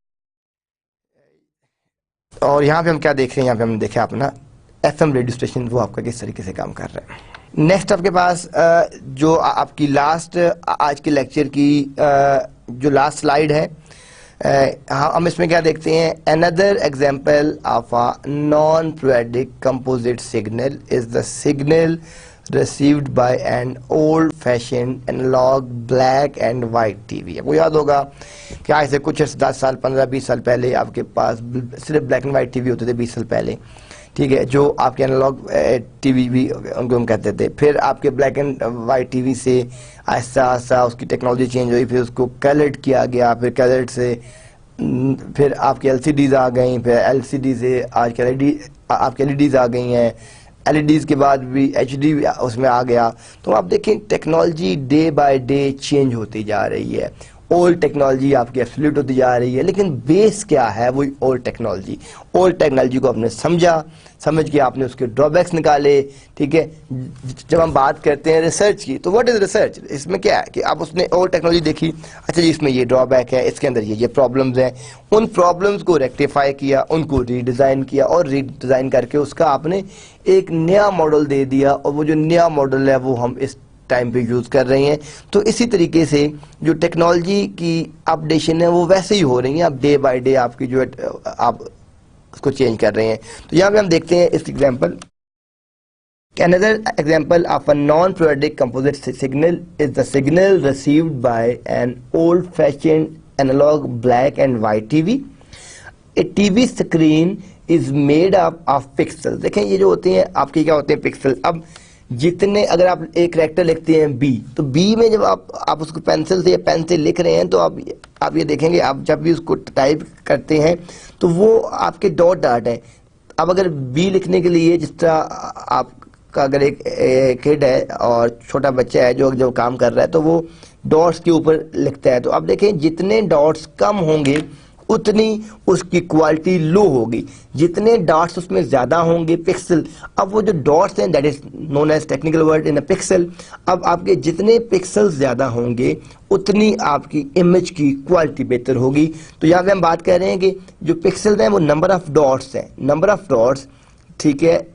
और यहाँ पे हम क्या देख रहे हैं, यहाँ पे हमने देखा अपना FM रेडियो स्टेशन वो आपका किस तरीके से काम कर रहा है। नेक्स्ट आपके पास जो आपकी लास्ट आज के लेक्चर की जो लास्ट स्लाइड है, हम इसमें क्या देखते हैं, another example of a non periodic composite signal is the signal received by an old fashioned analog black and white TV। आपको याद होगा कि आज से कुछ 10 साल 15-20 साल पहले आपके पास सिर्फ ब्लैक एंड वाइट टीवी होते थे, 20 साल पहले, ठीक है, जो आपके एनालॉग टीवी भी उनको हम कहते थे। फिर आपके ब्लैक एंड वाइट टीवी से आहिस्ता आहिस्ता उसकी टेक्नोलॉजी चेंज हुई, फिर उसको कलर्ड किया गया, फिर कलर्ड से फिर आपकी LCDs आ गई, फिर LCD से आज के आपकी LEDs आ गई हैं, LEDs के बाद भी HD उसमें आ गया। तो आप देखें technology day by day change होती जा रही है, ओल्ड टेक्नोलॉजी आपकी एब्सोल्यूट होती जा रही है, लेकिन बेस क्या है, वही ओल्ड टेक्नोलॉजी। ओल्ड टेक्नोलॉजी को आपने समझ के आपने उसके ड्रॉबैक्स निकाले, ठीक है। जब हम बात करते हैं रिसर्च की, तो व्हाट इज रिसर्च, इसमें क्या है कि आप उसने ओल्ड टेक्नोलॉजी देखी, अच्छा जी इसमें ये ड्रॉबैक है, इसके अंदर ये प्रॉब्लम्स हैं, उन प्रॉब्लम्स को रेक्टिफाई किया, उनको रीडिज़ाइन किया और रीडिज़ाइन करके उसका आपने एक नया मॉडल दे दिया, और वो जो नया मॉडल है वो हम इस टाइम पे यूज़ कर रहे हैं। तो इसी तरीके से जो टेक्नोलॉजी की अपडेशन है वो वैसे ही हो रही है, आप डे बाय डे आपकी जो आप उसको चेंज कर रहे हैं। तो यहाँ पे हम देखते हैं इस example, another example of a non-periodic composite signal is the signal received by an old-fashioned analog black and white TV. A TV screen is made up of pixels। देखें ये जो होते हैं आपके क्या होते हैं, पिक्सल। अब जितने अगर आप एक कैरेक्टर लिखते हैं B, तो B में जब आप उसको पेंसिल से या पेन से लिख रहे हैं तो आप ये देखेंगे, आप जब भी उसको टाइप करते हैं तो वो आपके डॉट डॉट है। अब अगर B लिखने के लिए जिस तरह आपका अगर एक किड है और छोटा बच्चा है जो काम कर रहा है तो वो डॉट्स के ऊपर लिखता है, तो आप देखें जितने डॉट्स कम होंगे उतनी उसकी क्वालिटी लो होगी, जितने डॉट्स उसमें ज्यादा होंगे पिक्सल। अब वो जो डॉट्स हैं that is known as technical word in a pixel. अब आपके जितने पिक्सल ज्यादा होंगे उतनी आपकी इमेज की क्वालिटी बेहतर होगी। तो यहाँ पे हम बात कर रहे हैं कि जो पिक्सल हैं वो नंबर ऑफ डॉट्स हैं, नंबर ऑफ डॉट्स, ठीक है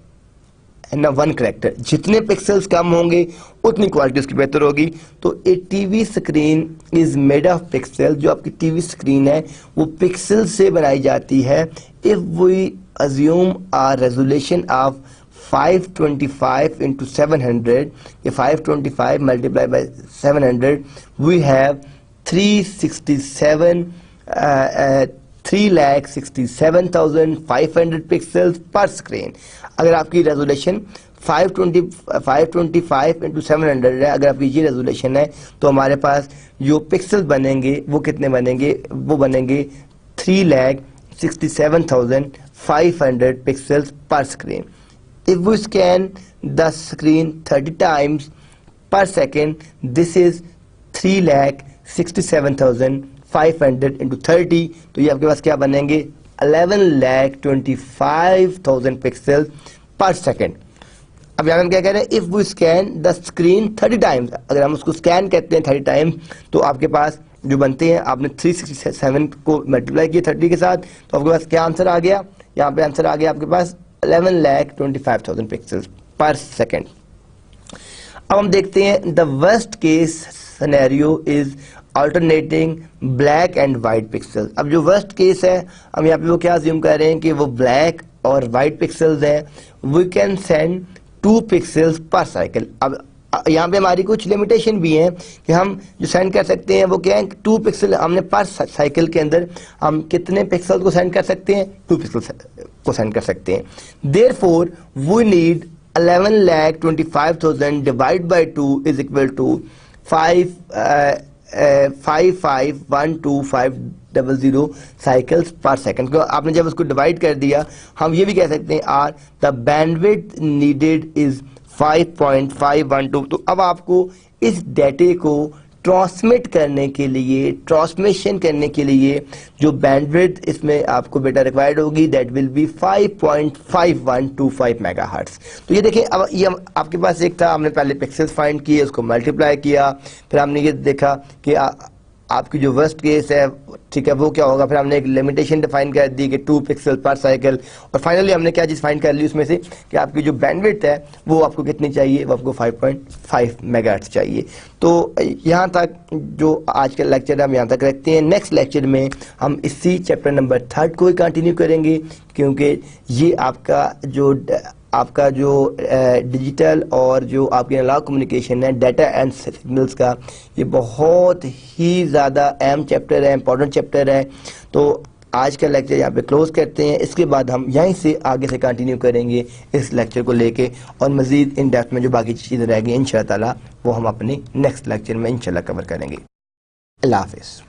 ना, वन करेक्टर। जितने पिक्सल्स कम होंगे उतनी क्वालिटी उसकी बेहतर होगी। तो a TV screen is made of pixel, जो आपकी टीवी स्क्रीन है वो पिक्सल से बनाई जाती है। If we assume a resolution of 525 into 700, ये 525 multiplied by 700, we have 3,67,500 pixels पर स्क्रीन। अगर आपकी रेजोल्यूशन 525 into 700 है, अगर आपकी ये रेजोल्यूशन है तो हमारे पास जो पिक्सल बनेंगे वो कितने बनेंगे, वो बनेंगे 3,67,500 पिक्सल्स पर screen. If we scan the screen 30 times per second, this is 3,67,500 into 30, तो ये आपके पास क्या बनेंगे 11,25,000 पिक्सल पर सेकेंड। अब यहाँ हम क्या कह रहे हैं, if we scan the screen 30 times, अगर हम उसको स्कैन करते हैं 30 टाइम्स तो आपके पास जो बनते हैं, आपने 367 को मल्टीप्लाई किया 30 के साथ, तो आपके पास क्या आंसर आ गया, यहाँ पे आंसर आ गया आपके पास 11,25,000 पिक्सल्स पर सेकेंड। अब हम देखते हैं the worst case scenario is alternating black and white pixel. अब जो वर्स्ट केस है हम यहाँ पे वो क्या अज्यूम कर रहे हैं कि वो ब्लैक और वाइट पिक्सल्स हैं। वी कैन सेंड 2 2 पिक्सल्स पर साइकिल। अब यहाँ पे हमारी कुछ लिमिटेशन भी हैं कि हम जो सेंड कर सकते हैं वो क्या है, 2 पिक्सल हमने पर साइकिल के अंदर हम कितने पिक्सल को सेंड कर सकते हैं, 2 पिक्सल को सेंड कर सकते हैं। Therefore we need 11,25,000 divide by 2 is equal to 5512500 cycles per second. आपने जब उसको डिवाइड कर दिया, हम ये भी कह सकते हैं or the bandwidth needed is 5.512। तो अब आपको इस डेटे को ट्रांसमिट करने के लिए, ट्रांसमिशन करने के लिए जो बैंडविड्थ इसमें आपको बेटा रिक्वायर्ड होगी, दैट विल बी 5.5125 मेगाहर्ट्ज। तो ये देखें, अब ये आपके पास एक था, हमने पहले पिक्सेल्स फाइंड किए, उसको मल्टीप्लाई किया, फिर हमने ये देखा कि आपकी जो वर्स्ट केस है, ठीक है, वो क्या होगा, फिर हमने एक लिमिटेशन डिफाइन कर दी कि 2 पिक्सल पर साइकिल, और फाइनली हमने क्या चीज़ फाइंड कर ली उसमें से कि आपकी जो बैंडविड्थ है वो आपको कितनी चाहिए, वो आपको 5.5 मेगाहर्ट्ज चाहिए। तो यहाँ तक जो आज का लेक्चर है हम यहाँ तक रखते हैं। नेक्स्ट लेक्चर में हम इसी चैप्टर नंबर 3 को ही कंटिन्यू करेंगे, क्योंकि ये आपका जो डिजिटल और जो आपकी एनालॉग कम्युनिकेशन है, डाटा एंड सिग्नल्स का, ये बहुत ही ज़्यादा अहम चैप्टर है, इंपॉर्टेंट चैप्टर है। तो आज का लेक्चर यहाँ पे क्लोज करते हैं। इसके बाद हम यहीं से आगे से कंटिन्यू करेंगे इस लेक्चर को लेके, और मज़ीद इन डेप्थ में जो बाकी चीज़ें रहेंगी इंशाअल्लाह ताला वो हम अपने नेक्स्ट लेक्चर में इंशाअल्लाह कवर करेंगे। अल्लाह हाफ़िज़।